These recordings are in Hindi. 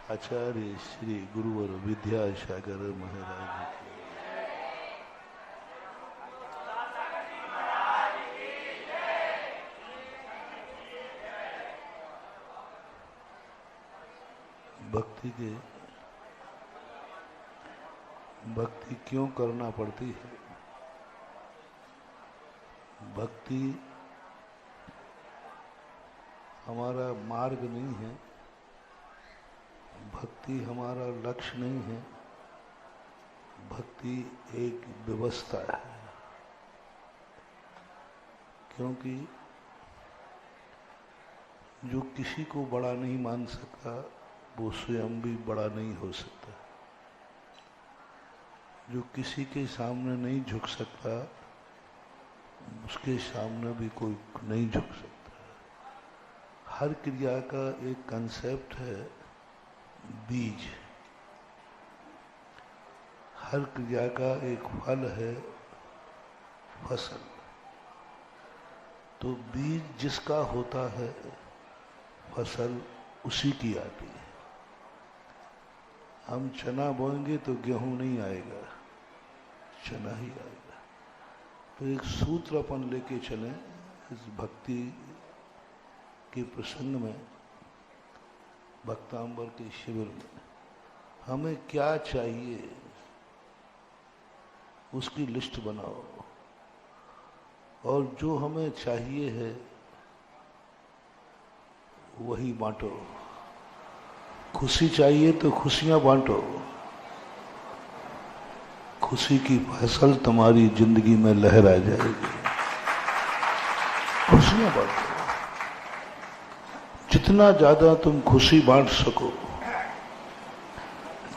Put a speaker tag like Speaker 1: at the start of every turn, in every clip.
Speaker 1: आचार्य श्री गुरुवर विद्यासागर महाराज की। भक्ति क्यों करना पड़ती है? भक्ति हमारा मार्ग नहीं है, भक्ति हमारा लक्ष्य नहीं है, भक्ति एक व्यवस्था है। क्योंकि जो किसी को बड़ा नहीं मान सकता वो स्वयं भी बड़ा नहीं हो सकता। जो किसी के सामने नहीं झुक सकता उसके सामने भी कोई नहीं झुक सकता। हर क्रिया का एक कंसेप्ट है बीज, हर क्रिया का एक फल है फसल। तो बीज जिसका होता है फसल उसी की आती है। हम चना बोएंगे तो गेहूं नहीं आएगा, चना ही आएगा। तो एक सूत्र अपन लेके चलें इस भक्ति के प्रसंग में, भक्तांबर के शिविर में। हमें क्या चाहिए उसकी लिस्ट बनाओ, और जो हमें चाहिए है वही बांटो। खुशी चाहिए तो खुशियां बांटो। खुशी की फसल तुम्हारी जिंदगी में लहरा जाएगी। खुशियां बांटो। जितना ज्यादा तुम खुशी बांट सको,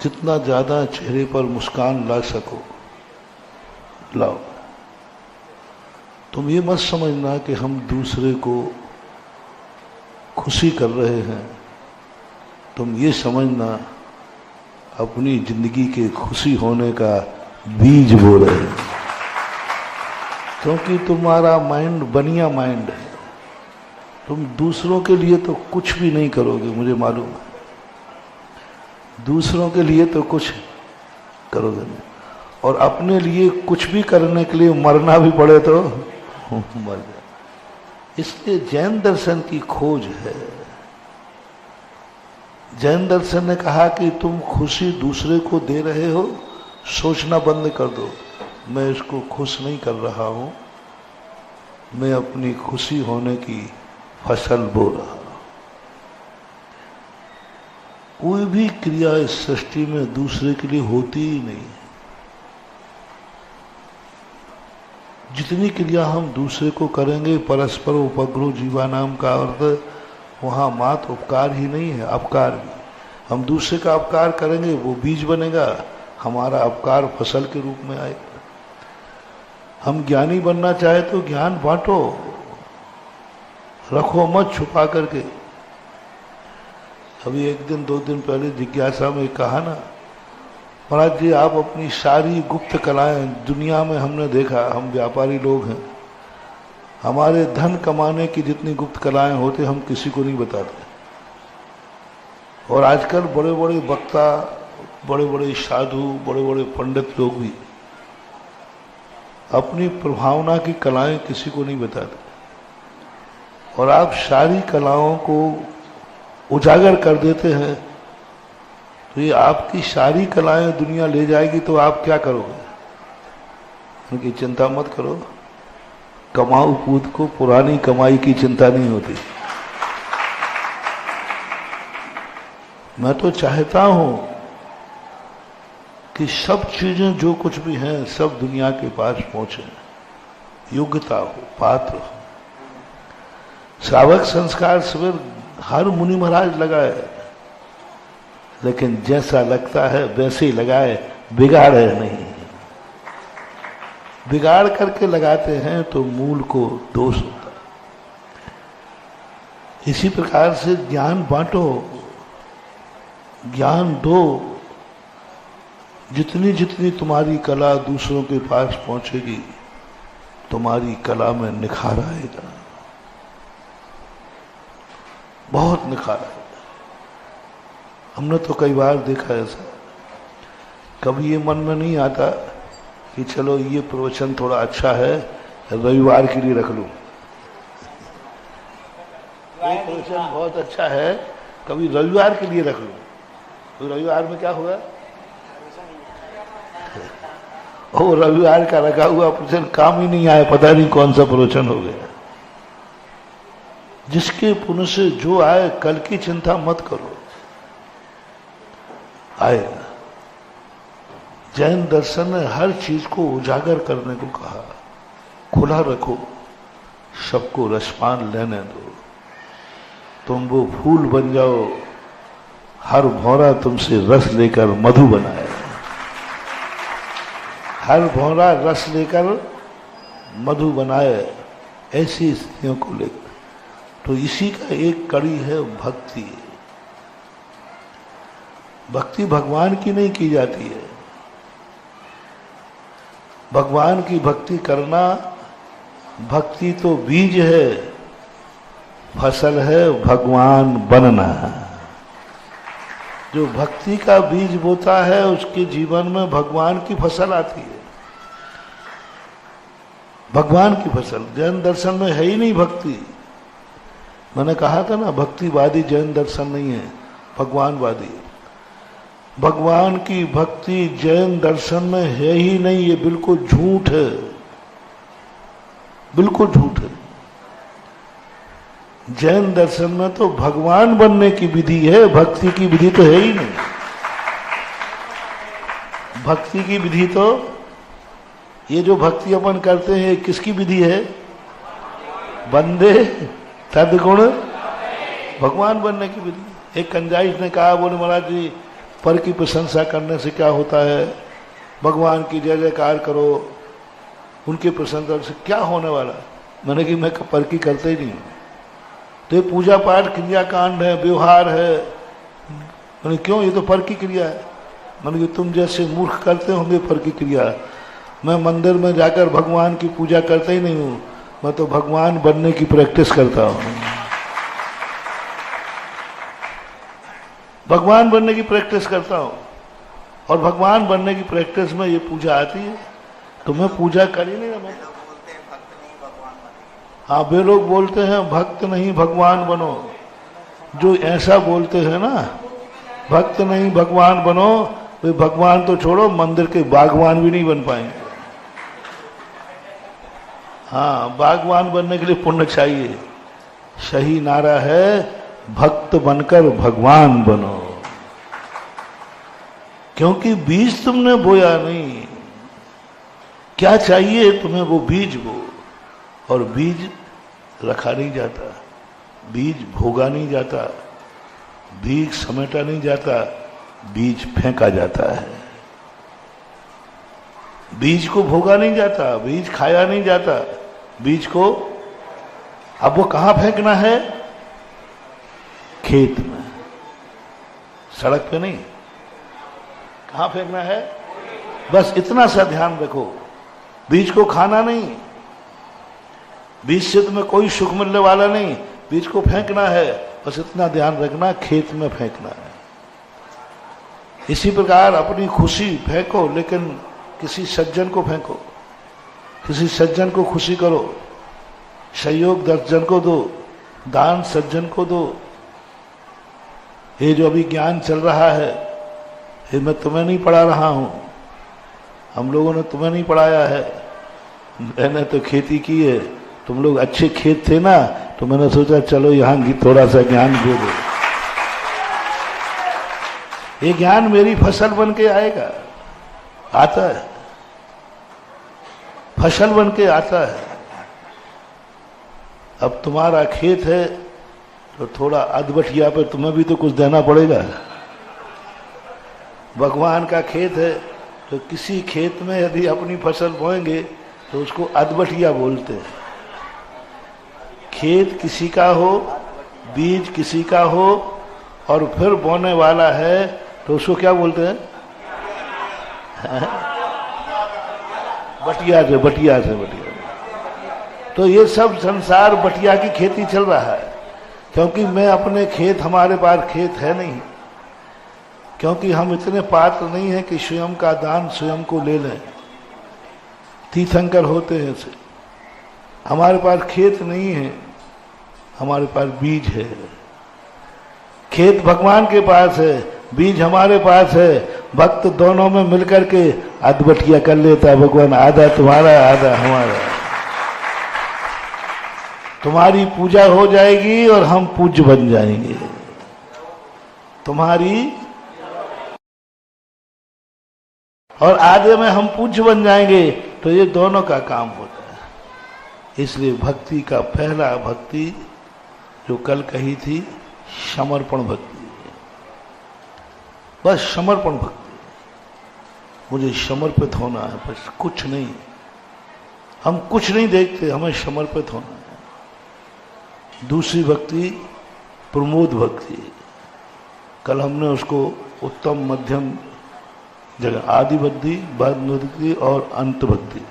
Speaker 1: जितना ज्यादा चेहरे पर मुस्कान ला सको, लाओ। तुम ये मत समझना कि हम दूसरे को खुशी कर रहे हैं, तुम ये समझना अपनी जिंदगी के खुशी होने का बीज बो रहे हैं। क्योंकि तुम्हारा माइंड बनिया माइंड है। तुम दूसरों के लिए तो कुछ भी नहीं करोगे, मुझे मालूम है। दूसरों के लिए तो कुछ करोगे नहीं, और अपने लिए कुछ भी करने के लिए मरना भी पड़े तो मर जाए। इसलिए जैन दर्शन की खोज है। जैन दर्शन ने कहा कि तुम खुशी दूसरे को दे रहे हो, सोचना बंद कर दो मैं इसको खुश नहीं कर रहा हूं, मैं अपनी खुशी होने की फसल बो रहा हूं। कोई भी क्रिया इस सृष्टि में दूसरे के लिए होती ही नहीं। जितनी क्रिया हम दूसरे को करेंगे, परस्पर उपग्रह जीवानाम का अर्थ वहां मात्र उपकार ही नहीं है, अपकार भी। हम दूसरे का अपकार करेंगे वो बीज बनेगा, हमारा अपकार फसल के रूप में आएगा। हम ज्ञानी बनना चाहे तो ज्ञान बांटो, रखो मत छुपा करके। अभी एक दिन दो दिन पहले जिज्ञासा में कहा ना, महाराज जी आप अपनी सारी गुप्त कलाएं, दुनिया में हमने देखा, हम व्यापारी लोग हैं, हमारे धन कमाने की जितनी गुप्त कलाएं होती हम किसी को नहीं बताते। और आजकल बड़े बड़े वक्ता, बड़े बड़े साधु, बड़े बड़े पंडित लोग भी अपनी प्रभावना की कलाएं किसी को नहीं बताते। और आप सारी कलाओं को उजागर कर देते हैं, तो ये आपकी सारी कलाएं दुनिया ले जाएगी तो आप क्या करोगे? उनकी चिंता मत करो। कमाऊ पूत को पुरानी कमाई की चिंता नहीं होती। मैं तो चाहता हूं कि सब चीजें जो कुछ भी हैं सब दुनिया के पास पहुंचे, योग्यता हो, पात्र हो। श्रावक संस्कार शिविर हर मुनि महाराज लगाए, लेकिन जैसा लगता है वैसे ही लगाए, बिगाड़े नहीं। बिगाड़ करके लगाते हैं तो मूल को दोष होता है। इसी प्रकार से ज्ञान बांटो, ज्ञान दो। जितनी जितनी तुम्हारी कला दूसरों के पास पहुंचेगी, तुम्हारी कला में निखार आएगा, बहुत निखार आएगा। हमने तो कई बार देखा ऐसा। कभी ये मन में नहीं आता कि चलो ये प्रवचन थोड़ा अच्छा है, रविवार के लिए रख लूं। ये प्रवचन बहुत अच्छा है, कभी रविवार के लिए रख लूं। तो रविवार में क्या हुआ? वो रविवार का रखा हुआ प्रवचन काम ही नहीं आया, पता नहीं कौन सा प्रवचन हो गया। जिसके पुण्य से जो आए, कल की चिंता मत करो, आएगा। जैन दर्शन ने हर चीज को उजागर करने को कहा, खुला रखो, सबको रसपान लेने दो, तुम वो फूल बन जाओ, हर भौरा तुमसे रस लेकर मधु बनाए, हर भौरा रस लेकर मधु बनाए, ऐसी स्थितियों को लेकर। तो इसी का एक कड़ी है भक्ति। भक्ति भगवान की नहीं की जाती है, भगवान की भक्ति करना, भक्ति तो बीज है, फसल है भगवान बनना। जो भक्ति का बीज बोता है उसके जीवन में भगवान की फसल आती है, भगवान की फसल। जैन दर्शन में है ही नहीं भक्ति। मैंने कहा था ना, भक्तिवादी जैन दर्शन नहीं है, भगवानवादी। भगवान की भक्ति जैन दर्शन में है ही नहीं, ये बिल्कुल झूठ है, बिल्कुल झूठ है। जैन दर्शन में तो भगवान बनने की विधि है, भक्ति की विधि तो है ही नहीं। भक्ति की विधि तो, ये जो भक्ति अपन करते हैं किसकी विधि है? बंदे तद्गुण भगवान बनने की विधि। एक कंजाइश ने कहा, बोले महाराज जी पर की प्रशंसा करने से क्या होता है? भगवान की जय जयकार करो, उनकी प्रशंसा से क्या होने वाला? मैंने कि मैं पर की करते ही नहीं हूँ। तो ये पूजा पाठ क्रियाकांड है, व्यवहार है। मैंने क्यों? ये तो पर की क्रिया है। मैंने कि तुम जैसे मूर्ख करते होंगे पर की क्रिया। मैं मंदिर में जाकर भगवान की पूजा करता ही नहीं हूँ, मैं तो भगवान बनने की प्रैक्टिस करता हूँ। भगवान बनने की प्रैक्टिस करता हूँ, और भगवान बनने की प्रैक्टिस में ये पूजा आती है। तो मैं पूजा कर ही नहीं रहा। हाँ, वे लोग बोलते हैं भक्त नहीं भगवान बनो। जो ऐसा बोलते हैं ना, भक्त नहीं भगवान बनो, वे भगवान तो छोड़ो, मंदिर के बागवान भी नहीं बन पाएंगे। हाँ, बागवान बनने के लिए पुण्य चाहिए। सही नारा है, भक्त बनकर भगवान बनो। क्योंकि बीज तुमने बोया नहीं, क्या चाहिए तुम्हें? वो बीज बो। और बीज रखा नहीं जाता, बीज भोगा नहीं जाता, बीज समेटा नहीं जाता, बीज फेंका जाता है। बीज को भोगा नहीं जाता, बीज खाया नहीं जाता, बीज को अब वो कहां फेंकना है? खेत में, सड़क पे नहीं। कहां फेंकना है? बस इतना सा ध्यान रखो, बीज को खाना नहीं, बीज से तुम्हें कोई सुख मिलने वाला नहीं, बीज को फेंकना है। बस इतना ध्यान रखना, खेत में फेंकना है। इसी प्रकार अपनी खुशी फेंको, लेकिन किसी सज्जन को फेंको, किसी सज्जन को खुशी करो, सहयोग 10 जन को दो, दान सज्जन को दो। ये जो अभी ज्ञान चल रहा है, ये मैं तुम्हें नहीं पढ़ा रहा हूं, हम लोगों ने तुम्हें नहीं पढ़ाया है। मैंने तो खेती की है, तुम लोग अच्छे खेत थे ना, तो मैंने सोचा चलो यहाँ की थोड़ा सा ज्ञान दे दो। ये ज्ञान मेरी फसल बन के आएगा, आता है, फसल बन के आता है। अब तुम्हारा खेत है तो थोड़ा अधबटिया पे तुम्हें भी तो कुछ देना पड़ेगा। भगवान का खेत है तो किसी खेत में यदि अपनी फसल बोएंगे तो उसको अधबटिया बोलते हैं। खेत किसी का हो, बीज किसी का हो, और फिर बोने वाला है तो उसको क्या बोलते हैं? बटिया से, बटिया से, बटिया। तो ये सब संसार बटिया की खेती चल रहा है, क्योंकि मैं अपने खेत, हमारे पास खेत है नहीं, क्योंकि हम इतने पात्र नहीं हैं कि स्वयं का दान स्वयं को ले लें। तीर्थंकर होते हैं से। हमारे पास खेत नहीं है, हमारे पास बीज है। खेत भगवान के पास है, बीज हमारे पास है। भक्त दोनों में मिलकर के अधबटिया कर लेता है भगवान, आधा तुम्हारा आधा हमारा। तुम्हारी पूजा हो जाएगी और हम पूज्य बन जाएंगे। तुम्हारी और आधे में हम पूज्य बन जाएंगे। तो ये दोनों का काम होता है। इसलिए भक्ति का पहला भक्ति जो कल कही थी, समर्पण भक्ति। बस समर्पण भक्ति, मुझे समर्पित होना है, बस कुछ नहीं। हम कुछ नहीं देखते, हमें समर्पित होना है। दूसरी भक्ति प्रमोद भक्ति। कल हमने उसको उत्तम मध्यम जगह आदि भक्ति, मध्य भक्ति और अंत भक्ति,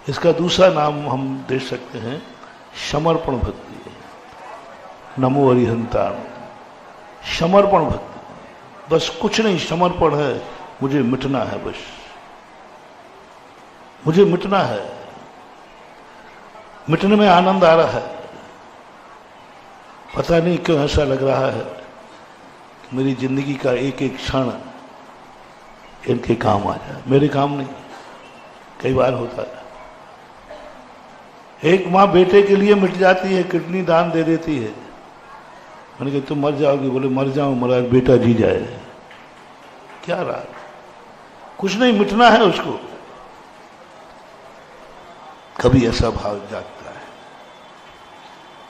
Speaker 1: इसका दूसरा नाम हम दे सकते हैं समर्पण भक्ति। नमो अरिहंता, समर्पण भक्ति। बस कुछ नहीं, समर्पण है, मुझे मिटना है, बस मुझे मिटना है। मिटने में आनंद आ रहा है। पता नहीं क्यों ऐसा लग रहा है कि मेरी जिंदगी का एक एक क्षण इनके काम आ जाए, मेरे काम नहीं। कई बार होता है, एक माँ बेटे के लिए मिट जाती है, किडनी दान दे देती है। मैंने कहा तुम मर जाओगी, बोले मर जाऊं, मरा बेटा जी जाए। क्या रहा, कुछ नहीं, मिटना है उसको। कभी ऐसा भाव जागता है,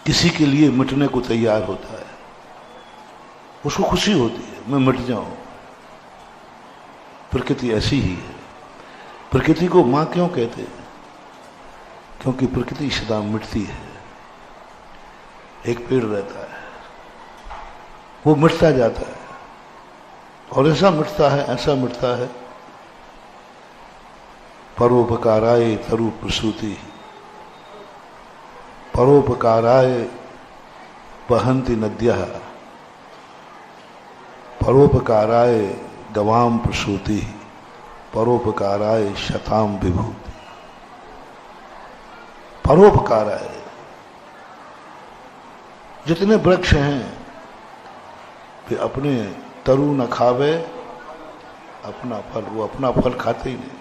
Speaker 1: किसी के लिए मिटने को तैयार होता है, उसको खुशी होती है मैं मिट जाऊं। प्रकृति ऐसी ही है। प्रकृति को मां क्यों कहते हैं? क्योंकि प्रकृति सदा मिटती है। एक पेड़ रहता है, वो मिटता जाता है, और ऐसा मिटता है, ऐसा मिटता है। परोपकाराय तरु प्रसूति, परोपकाराय वहन्ति नद्यः, परोपकाराय गवाम प्रसूति, परोपकाराय शताम विभूति। परोपकाराय, जितने वृक्ष हैं वे अपने तरु न खावे अपना फल, वो अपना फल खाते ही नहीं,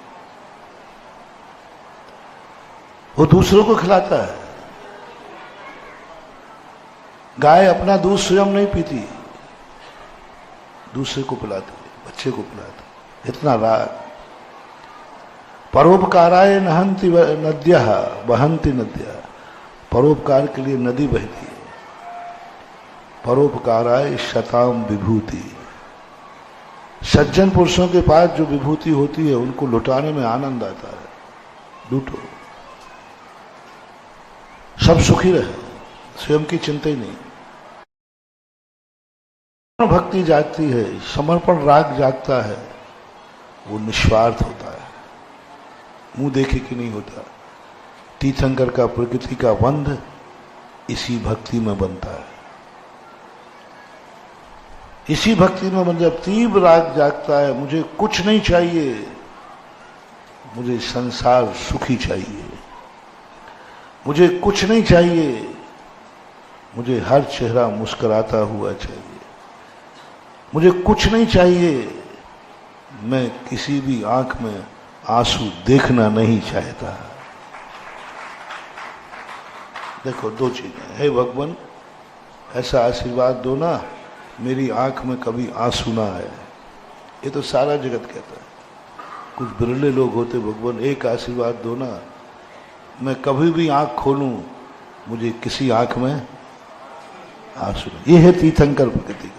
Speaker 1: वो दूसरों को खिलाता है। गाय अपना दूध स्वयं नहीं पीती, दूसरे को पिलाती, बच्चे को पिलाती। इतना राग। परोपकाराय नहंति नद्यः वहन्ति नद्यः, परोपकार के लिए नदी बहती है। परोपकाराय शताम विभूति, सज्जन पुरुषों के पास जो विभूति होती है उनको लुटाने में आनंद आता है। लूटो, सब सुखी रहे, स्वयं की चिंता ही नहीं। भक्ति जागती है, समर्पण राग जागता है, वो निस्वार्थ होता है, मुंह देखे कि नहीं होता। तीर्थंकर का प्रकृति का बंध इसी भक्ति में बनता है। इसी भक्ति में जब तीव्र राग जागता है, मुझे कुछ नहीं चाहिए, मुझे संसार सुखी चाहिए, मुझे कुछ नहीं चाहिए, मुझे हर चेहरा मुस्कुराता हुआ चाहिए, मुझे कुछ नहीं चाहिए, मैं किसी भी आंख में आंसू देखना नहीं चाहता। देखो दो चीजें, हे भगवान ऐसा आशीर्वाद दो ना मेरी आंख में कभी आंसू ना आए। ये तो सारा जगत कहता है, कुछ बिरले लोग होते, भगवान एक आशीर्वाद दो ना मैं कभी भी आंख खोलूं मुझे किसी आंख में आंसू। ये है तीर्थंकर प्रकृति का।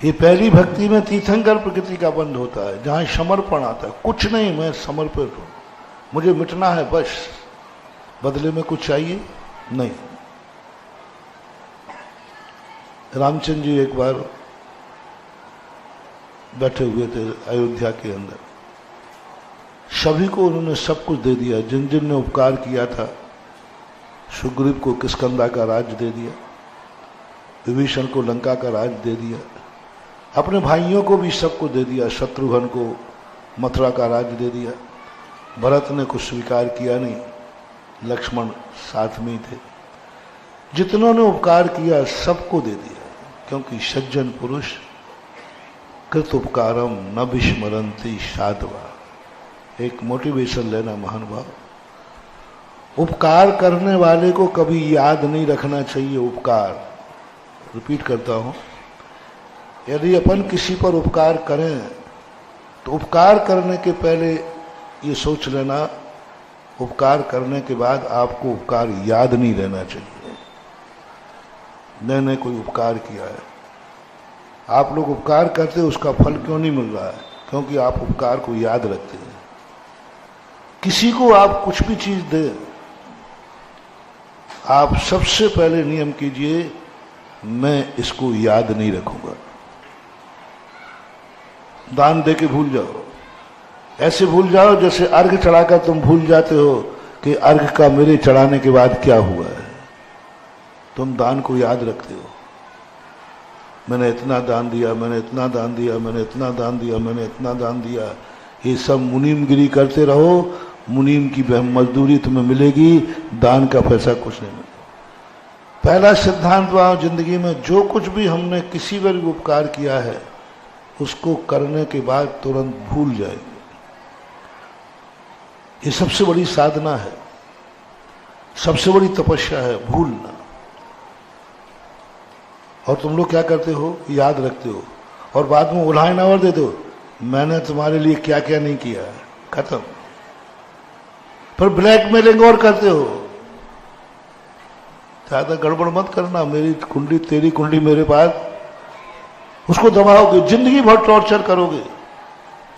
Speaker 1: ये पहली भक्ति में तीर्थंकर प्रकृति का बंध होता है, जहां समर्पण आता है। कुछ नहीं, मैं समर्पित हूं, मुझे मिटना है, बस बदले में कुछ चाहिए नहीं। रामचंद्र जी एक बार बैठे हुए थे अयोध्या के अंदर, सभी को उन्होंने सब कुछ दे दिया। जिन जिन ने उपकार किया था, सुग्रीव को किष्किंधा का राज दे दिया, विभीषण को लंका का राज दे दिया, अपने भाइयों को भी सबको दे दिया, शत्रुघ्न को मथुरा का राज्य दे दिया। भरत ने कुछ स्वीकार किया नहीं, लक्ष्मण साथ में ही थे। जितनों ने उपकार किया सबको दे दिया, क्योंकि सज्जन पुरुष कृत उपकारम न विस्मरन्ति साधवा। एक मोटिवेशन लेना महानुभाव, उपकार करने वाले को कभी याद नहीं रखना चाहिए। उपकार, रिपीट करता हूं, यदि अपन किसी पर उपकार करें तो उपकार करने के पहले ये सोच लेना, उपकार करने के बाद आपको उपकार याद नहीं रहना चाहिए। मैंने कोई उपकार किया है, आप लोग उपकार करते, उसका फल क्यों नहीं मिल रहा है? क्योंकि आप उपकार को याद रखते हैं। किसी को आप कुछ भी चीज दें, आप सबसे पहले नियम कीजिए, मैं इसको याद नहीं रखूंगा। दान दे के भूल जाओ, ऐसे भूल जाओ जैसे अर्घ चढ़ाकर तुम भूल जाते हो कि अर्घ का मेरे चढ़ाने के बाद क्या हुआ है। तुम दान को याद रखते हो, मैंने इतना दान दिया, मैंने इतना दान दिया, मैंने इतना दान दिया, मैंने इतना दान दिया। ये सब मुनीमगिरी करते रहो, मुनीम की मजदूरी तुम्हें मिलेगी, दान का पैसा कुछ नहीं मिलेगा। पहला सिद्धांत वहां जिंदगी में, जो कुछ भी हमने किसी पर भी उपकार किया है उसको करने के बाद तुरंत भूल जाएंगे। ये सबसे बड़ी साधना है, सबसे बड़ी तपस्या है, भूलना। और तुम लोग क्या करते हो, याद रखते हो और बाद में उल्हाएं और देते हो, मैंने तुम्हारे लिए क्या क्या नहीं किया, खत्म। पर ब्लैकमेलिंग और करते हो, ज्यादा गड़बड़ मत करना, मेरी कुंडली तेरी कुंडली मेरे पास, उसको दबाओगे, जिंदगी भर टॉर्चर करोगे।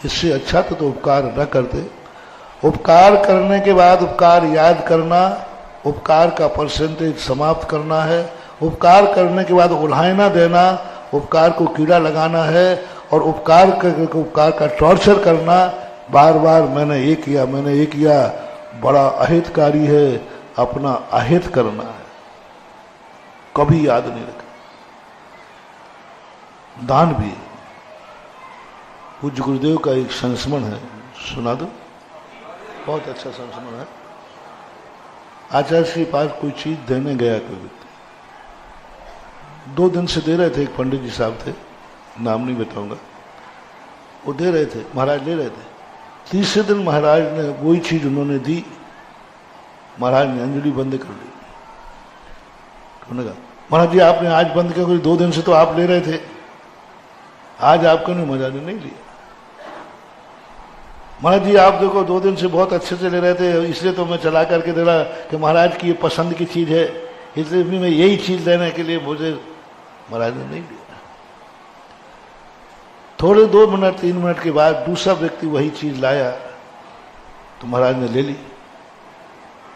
Speaker 1: इससे अच्छा तो उपकार न करते। उपकार करने के बाद उपकार याद करना, उपकार का परसेंटेज समाप्त करना है। उपकार करने के बाद उल्हायना देना, उपकार को कीड़ा लगाना है और उपकार का टॉर्चर करना, बार बार मैंने ये किया, मैंने ये किया, बड़ा अहितकारी है। अपना अहित करना है, कभी याद नहीं रखना। दान भी, पूज्य गुरुदेव का एक संस्मरण है, सुना दो, बहुत अच्छा संस्मरण है। आचार्य के पास कोई चीज देने गया कोई व्यक्ति, 2 दिन से दे रहे थे, एक पंडित जी साहब थे, नाम नहीं बताऊंगा, वो दे रहे थे, महाराज ले रहे थे। तीसरे दिन महाराज ने वही चीज उन्होंने दी, महाराज ने अंजलि बंद कर दी। उन्होंने कहा, महाराज जी आपने आज बंद किया, 2 दिन से तो आप ले रहे थे, आज आपको नहीं, महाराज ने नहीं लिया। महाराज जी आप देखो 2 दिन से बहुत अच्छे से ले रहे थे, इसलिए तो मैं चला करके दे रहा कि महाराज की ये पसंद की चीज है, इसलिए भी मैं यही चीज लेने के लिए मुझे, महाराज ने नहीं लिया। थोड़े 2 मिनट 3 मिनट के बाद दूसरा व्यक्ति वही चीज लाया तो महाराज ने ले ली।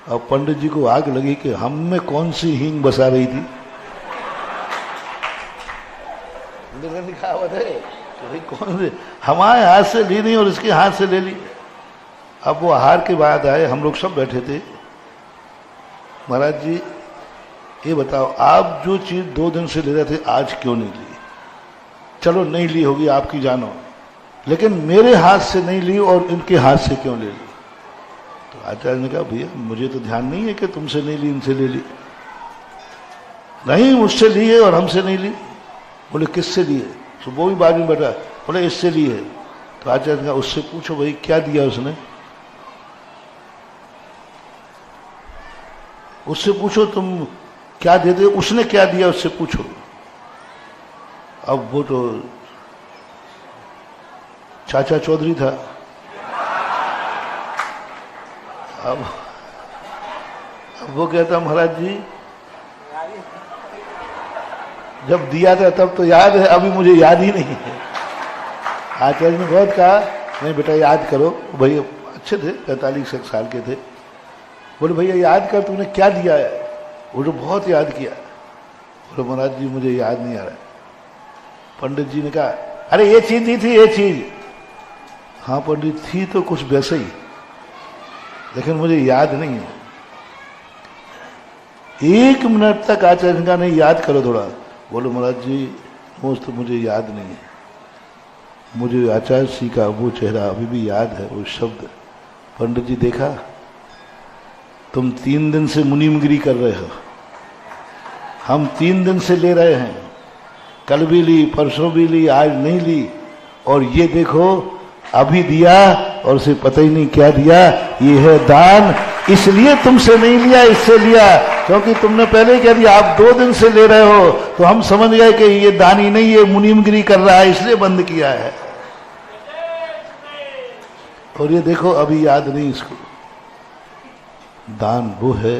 Speaker 1: अब पंडित जी को आग लगी कि हम में कौन सी हींग बसा रही थी। कहावत है कि भाई कौन से, हमारे हाथ से ली नहीं और इसके हाथ से ले ली। अब वो आहार के बाद आए, हम लोग सब बैठे थे, महाराज जी ये बताओ आप जो चीज 2 दिन से ले रहे थे आज क्यों नहीं ली? चलो नहीं ली होगी आपकी जानो, लेकिन मेरे हाथ से नहीं ली और इनके हाथ से क्यों ले ली? तो आचार्य ने कहा भैया मुझे तो ध्यान नहीं है कि तुमसे नहीं ली, इनसे ले ली। नहीं मुझसे ली है और हमसे नहीं ली। बोले किससे ली है? तो वो भी बाद में बैठा, बोले इससे ली है। तो आचार्य ने कहा उससे पूछो भाई क्या दिया उसने, उससे पूछो तुम क्या दे दे, उसने क्या दिया उससे पूछो। अब वो तो चाचा चौधरी था। अब वो कहता महाराज जी जब दिया था तब तो याद है, अभी मुझे याद ही नहीं है। आचार्य ने बहुत कहा नहीं बेटा याद करो। भैया अच्छे थे, 45 साल के थे। बोले भैया याद कर तूने क्या दिया है? वो तो बहुत याद किया। बोले महाराज जी मुझे याद नहीं आ रहा है। पंडित जी ने कहा अरे ये चीज दी थी, ये चीज। हाँ पंडित थी तो कुछ वैसे ही, लेकिन मुझे याद नहीं है। 1 मिनट तक आचार्य का नहीं याद करो थोड़ा। बोलो महाराज जी तो मुझे याद नहीं है। मुझे आचार्य श्री का वो चेहरा अभी भी याद है, वो शब्द, पंडित जी देखा तुम 3 दिन से मुनीमगिरी कर रहे हो, हम 3 दिन से ले रहे हैं, कल भी ली, परसों भी ली, आज नहीं ली, और ये देखो अभी दिया और उसे पता ही नहीं क्या दिया। ये है दान, इसलिए तुमसे नहीं लिया, इससे लिया क्योंकि तुमने पहले कह दिया आप 2 दिन से ले रहे हो, तो हम समझ गए कि ये दानी नहीं, ये मुनीमगिरी कर रहा है, इसलिए बंद किया है। और ये देखो अभी याद नहीं इसको। दान वो है,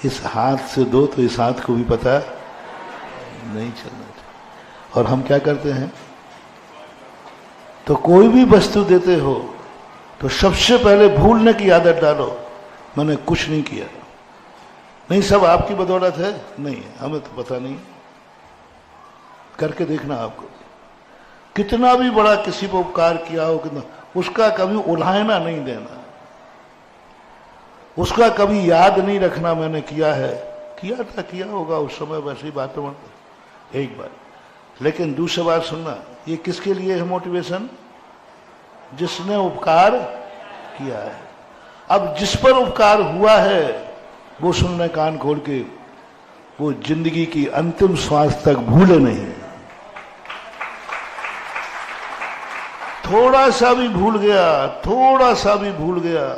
Speaker 1: इस हाथ से दो तो इस हाथ को भी पता नहीं चलना चाहिए। और हम क्या करते हैं, तो कोई भी वस्तु देते हो तो सबसे पहले भूलने की आदत डालो, मैंने कुछ नहीं किया, नहीं सब आपकी बदौलत है, नहीं हमें तो पता नहीं। करके देखना, आपको कितना भी बड़ा किसी को उपकार किया हो, कितना, उसका कभी उल्हायना नहीं देना, उसका कभी याद नहीं रखना मैंने किया है, किया था, किया होगा उस समय, वैसी बातें बनती एक बार। लेकिन दूसरी बार सुनना, ये किसके लिए है मोटिवेशन, जिसने उपकार किया है। अब जिस पर उपकार हुआ है वो सुनने कान खोल के, वो जिंदगी की अंतिम श्वास तक भूले नहीं। थोड़ा सा भी भूल गया, थोड़ा सा भी भूल गया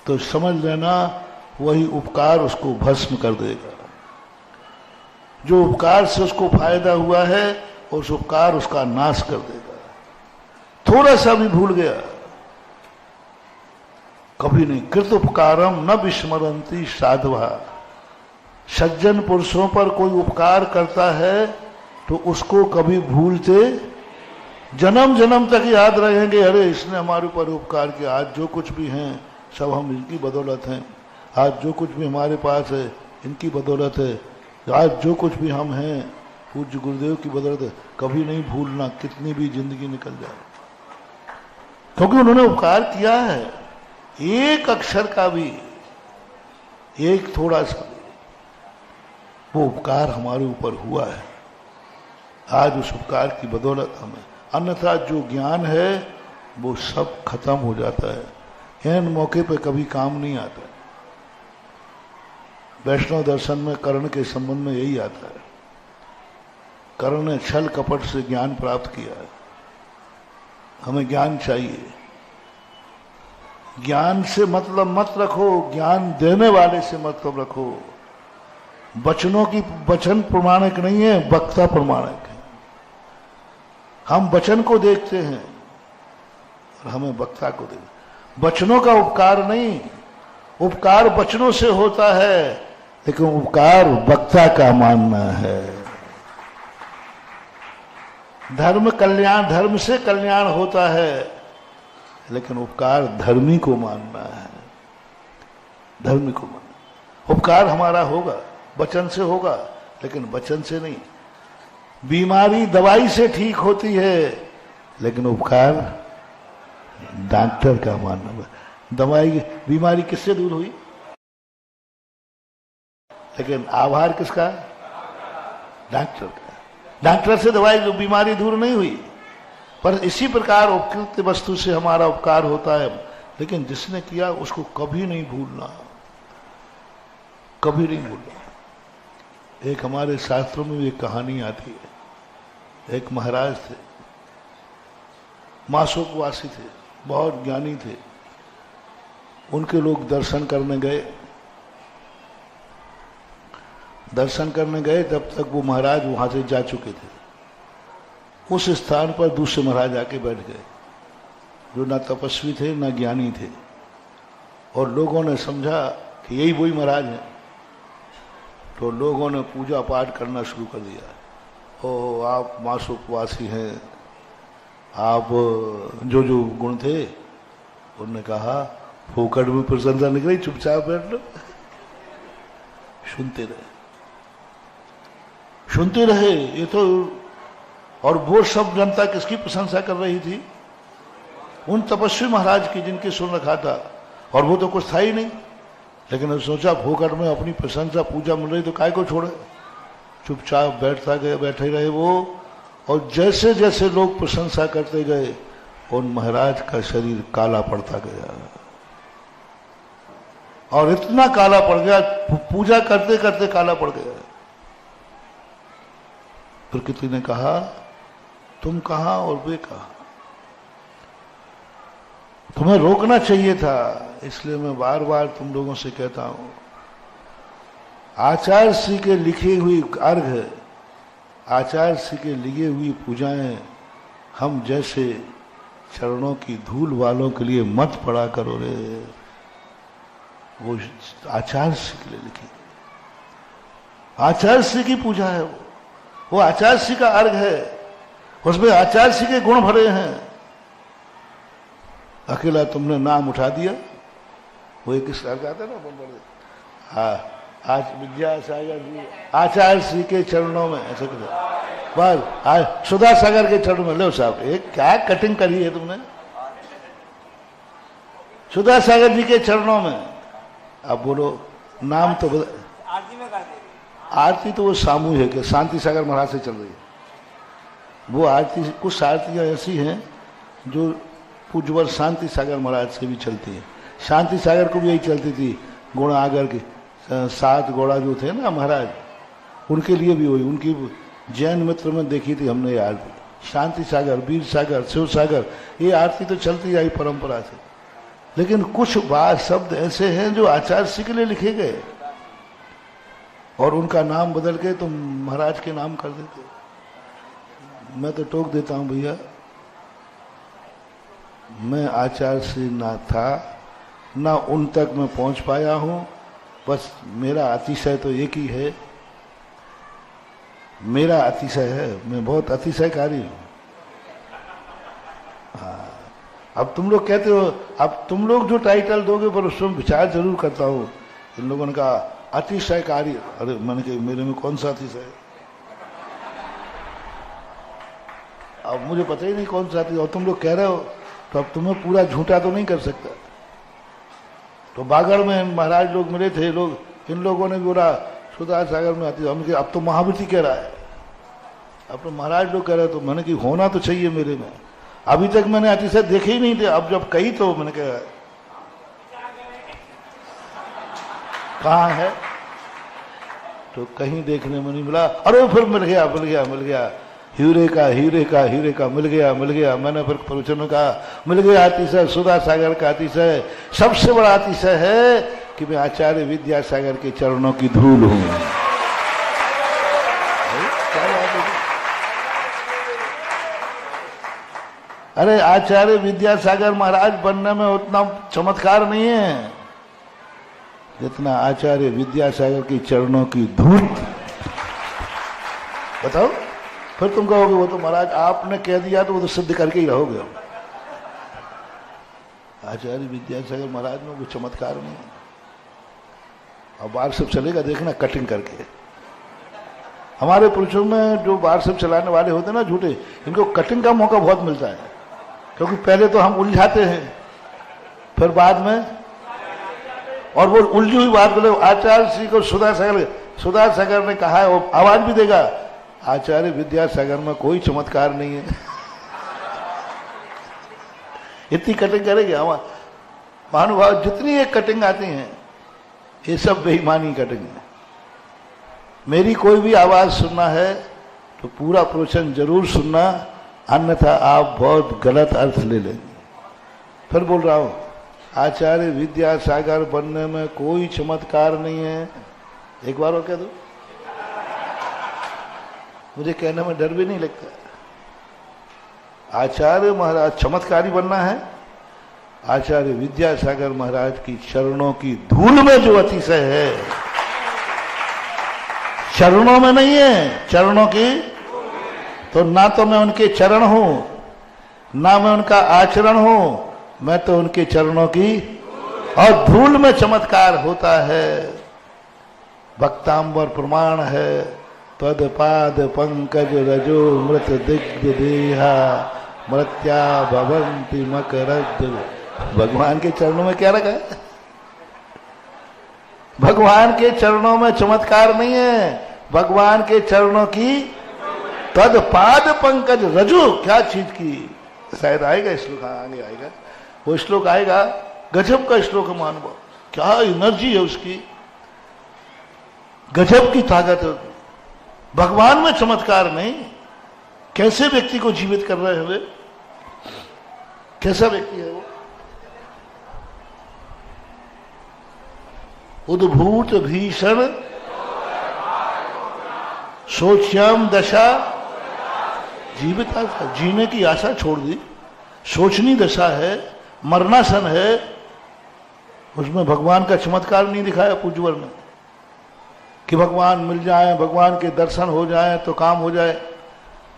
Speaker 1: तो समझ लेना वही उपकार उसको भस्म कर देगा। जो उपकार से उसको फायदा हुआ है उस उपकार उसका नाश कर देगा। थोड़ा सा भी भूल गया कभी नहीं। कृत उपकारम न विस्मरंती साधवा, सज्जन पुरुषों पर कोई उपकार करता है तो उसको कभी भूलते, जन्म जन्म तक याद रहेंगे, अरे इसने हमारे ऊपर उपकार किया, आज जो कुछ भी हैं सब हम इनकी बदौलत हैं, आज जो कुछ भी हमारे पास है इनकी बदौलत है, आज जो कुछ भी हम हैं पूज्य गुरुदेव की बदौलत है। कभी नहीं भूलना, कितनी भी जिंदगी निकल जाए, क्योंकि उन्होंने उपकार किया है। एक अक्षर का भी, एक थोड़ा सा भी वो उपकार हमारे ऊपर हुआ है, आज उस उपकार की बदौलत हमें, अन्यथा जो ज्ञान है वो सब खत्म हो जाता है, एन मौके पे कभी काम नहीं आता। वैष्णव दर्शन में कर्ण के संबंध में यही आता है, कर्ण ने छल कपट से ज्ञान प्राप्त किया है। हमें ज्ञान चाहिए, ज्ञान से मतलब मत रखो, ज्ञान देने वाले से मतलब रखो। वचनों की, वचन प्रमाणिक नहीं है, वक्ता प्रमाणिक है। हम वचन को देखते हैं और हमें वक्ता को देखते। वचनों का उपकार नहीं, उपकार वचनों से होता है, लेकिन उपकार वक्ता का मानना है। धर्म कल्याण, धर्म से कल्याण होता है, लेकिन उपकार धर्मी को मानना है, धर्मी को मानना। उपकार हमारा होगा, वचन से होगा, लेकिन वचन से नहीं। बीमारी दवाई से ठीक होती है, लेकिन उपकार डॉक्टर का मानना। दवाई, बीमारी किससे दूर हुई, लेकिन आभार किसका, डॉक्टर का। डॉक्टर से दवाई, बीमारी दूर नहीं हुई। पर इसी प्रकार उपकृत वस्तु से हमारा उपकार होता है, लेकिन जिसने किया उसको कभी नहीं भूलना, कभी नहीं भूलना। एक हमारे शास्त्रों में एक कहानी आती है, एक महाराज थे, मासोपवासी थे, बहुत ज्ञानी थे। उनके लोग दर्शन करने गए, दर्शन करने गए, तब तक वो महाराज वहां से जा चुके थे। उस स्थान पर दूसरे महाराज आके बैठ गए, जो ना तपस्वी थे ना ज्ञानी थे, और लोगों ने समझा कि यही वही महाराज हैं, तो लोगों ने पूजा पाठ करना शुरू कर दिया। ओ आप मासोपवासी हैं, आप जो जो गुण थे, उन्होंने कहा फोकट में प्रशंसा निकली, चुपचाप बैठ लो। सुनते रहे, सुनते रहे ये तो। और वो सब जनता किसकी प्रशंसा कर रही थी, उन तपस्वी महाराज की, जिनकी सुन रखा था, और वो तो कुछ था ही नहीं। लेकिन सोचा फोकट में अपनी प्रशंसा पूजा मिल रही तो काय को छोड़े, चुपचाप बैठता गया, बैठे रहे वो, और जैसे जैसे लोग प्रशंसा करते गए उन महाराज का शरीर काला पड़ता गया, और इतना काला पड़ गया पूजा करते करते काला पड़ गया। फिर किसी ने कहा तुम कहां और वे कहां, तुम्हें रोकना चाहिए था। इसलिए मैं बार बार तुम लोगों से कहता हूं, आचार्य श्री के लिखी हुई अर्घ, आचार्य श्री के लिए हुई पूजाएं हम जैसे चरणों की धूल वालों के लिए मत पड़ा करो रे। वो आचार्य श्री के लिए लिखी, आचार्य श्री की पूजा है, वो आचार्य श्री का अर्घ है, उसमें आचार्य श्री के गुण भरे हैं। अकेला तुमने नाम उठा दिया, वो एक अर्घ आता है ना, हाँ आज विद्यासागर जी आचार्य श्री के चरणों में ऐसे कर, बस आज सुधा सागर के चरणों में। लो साहब एक क्या कटिंग करी है तुमने, सुधा सागर जी के चरणों में। अब बोलो नाम तो
Speaker 2: आरती में कर दे,
Speaker 1: आरती तो वो सामूहिक है, शांति सागर महाराज से चल रही है वो आरती। कुछ आरतियां ऐसी हैं जो पूज्यवर शांति सागर महाराज से भी चलती है। शांति सागर को भी यही चलती थी, गुण आगर के 7 घोड़ा जो थे ना महाराज, उनके लिए भी हुई। उनकी जैन मित्र में देखी थी हमने ये आरती, शांति सागर, वीर सागर, शिव सागर, ये आरती तो चलती आई परंपरा से। लेकिन कुछ बात शब्द ऐसे हैं जो आचार्य श्री के लिए लिखे गए और उनका नाम बदल के तुम महाराज के नाम कर देते। मैं तो टोक देता हूं भैया, मैं आचार्य श्री ना था ना उन तक मैं पहुंच पाया हूं। बस मेरा अतिशय तो एक ही है, मेरा अतिशय है, मैं बहुत अतिशयकारी हूं। हाँ, अब तुम लोग कहते हो, अब तुम लोग जो टाइटल दोगे पर उसमें विचार जरूर करता हूं। इन लोगों ने कहा अतिशयकारी, अरे मैंने कहा मेरे में कौन सा अतिशय है, अब मुझे पता ही नहीं कौन सा अतिशय। और तुम लोग कह रहे हो तो अब तुम्हें पूरा झूठा तो नहीं कर सकता। तो बागड़ में महाराज लोग मिले थे, लोग इन लोगों ने बोला सुधा सागर में आती, हम अब तो महावृति कह रहा है, अब तो महाराज लोग कह रहे, तो मैंने कि होना तो चाहिए मेरे में। अभी तक मैंने अतिशय देखे ही नहीं थे, अब जब कही तो मैंने कहा कहाँ है, तो कहीं देखने में नहीं मिला। अरे फिर मिल गया मिल गया मिल गया, हीरे का हीरे का हीरे का मिल गया मिल गया। मैंने फिर प्रवचन में कहा मिल गया अतिशय, सुधा सागर का अतिशय। सबसे बड़ा अतिशय है कि मैं आचार्य विद्यासागर के चरणों की धूल हूं। अरे आचार्य विद्यासागर महाराज बनने में उतना चमत्कार नहीं है जितना आचार्य विद्यासागर के चरणों की धूल। बताओ, फिर तुम कहोगे वो तो महाराज आपने कह दिया तो वो तो सिद्ध करके ही रहोगे। आचार्य विद्यासागर महाराज में वो चमत्कार नहीं है। अब बार सब चलेगा देखना कटिंग करके। हमारे पुरुषों में जो बार सब चलाने वाले होते हैं ना झूठे, इनको कटिंग का मौका बहुत मिलता है, क्योंकि पहले तो हम उलझाते हैं, फिर बाद में, और वो उलझी हुई बात बोले आचार्य श्री को सुधा सागर ने कहा है, वो आवाज भी देगा आचार्य विद्यासागर में कोई चमत्कार नहीं है। इतनी कटिंग करेंगे हम महानुभाव, जितनी ये कटिंग आती हैं ये सब बेईमानी कटिंग है। मेरी कोई भी आवाज सुनना है तो पूरा प्रवचन जरूर सुनना, अन्यथा आप बहुत गलत अर्थ ले लेंगे। फिर बोल रहा हूं, आचार्य विद्यासागर बनने में कोई चमत्कार नहीं है। एक बार और कह दो, मुझे कहने में डर भी नहीं लगता। आचार्य महाराज चमत्कारी बनना है, आचार्य विद्यासागर महाराज की चरणों की धूल में जो अतिशय है, चरणों में नहीं है, चरणों की। तो ना तो मैं उनके चरण हूं, ना मैं उनका आचरण हूं, मैं तो उनके चरणों की, और धूल में चमत्कार होता है। भक्तांबर प्रमाण है, तद पाद पंकज रजो मृत दिग्ध देहा मृत्या भवंति मकरद। भगवान के चरणों में क्या रखा है? भगवान के चरणों में चमत्कार नहीं है, भगवान के चरणों की तद पाद पंकज रजो, क्या चीज की, शायद आएगा श्लोक, आगे आएगा वो श्लोक आएगा, गजब का श्लोक मानव, क्या एनर्जी है उसकी, गजब की ताकत है। भगवान में चमत्कार नहीं, कैसे व्यक्ति को जीवित कर रहे हैं वे, कैसा व्यक्ति है वो, उद्भूत भीषण सोच्यम दशा, जीवित आशा, जीने की आशा छोड़ दी, सोचनी दशा है, मरणासन है, उसमें भगवान का चमत्कार नहीं दिखाया पूज्यवर ने कि भगवान मिल जाए, भगवान के दर्शन हो जाए तो काम हो जाए,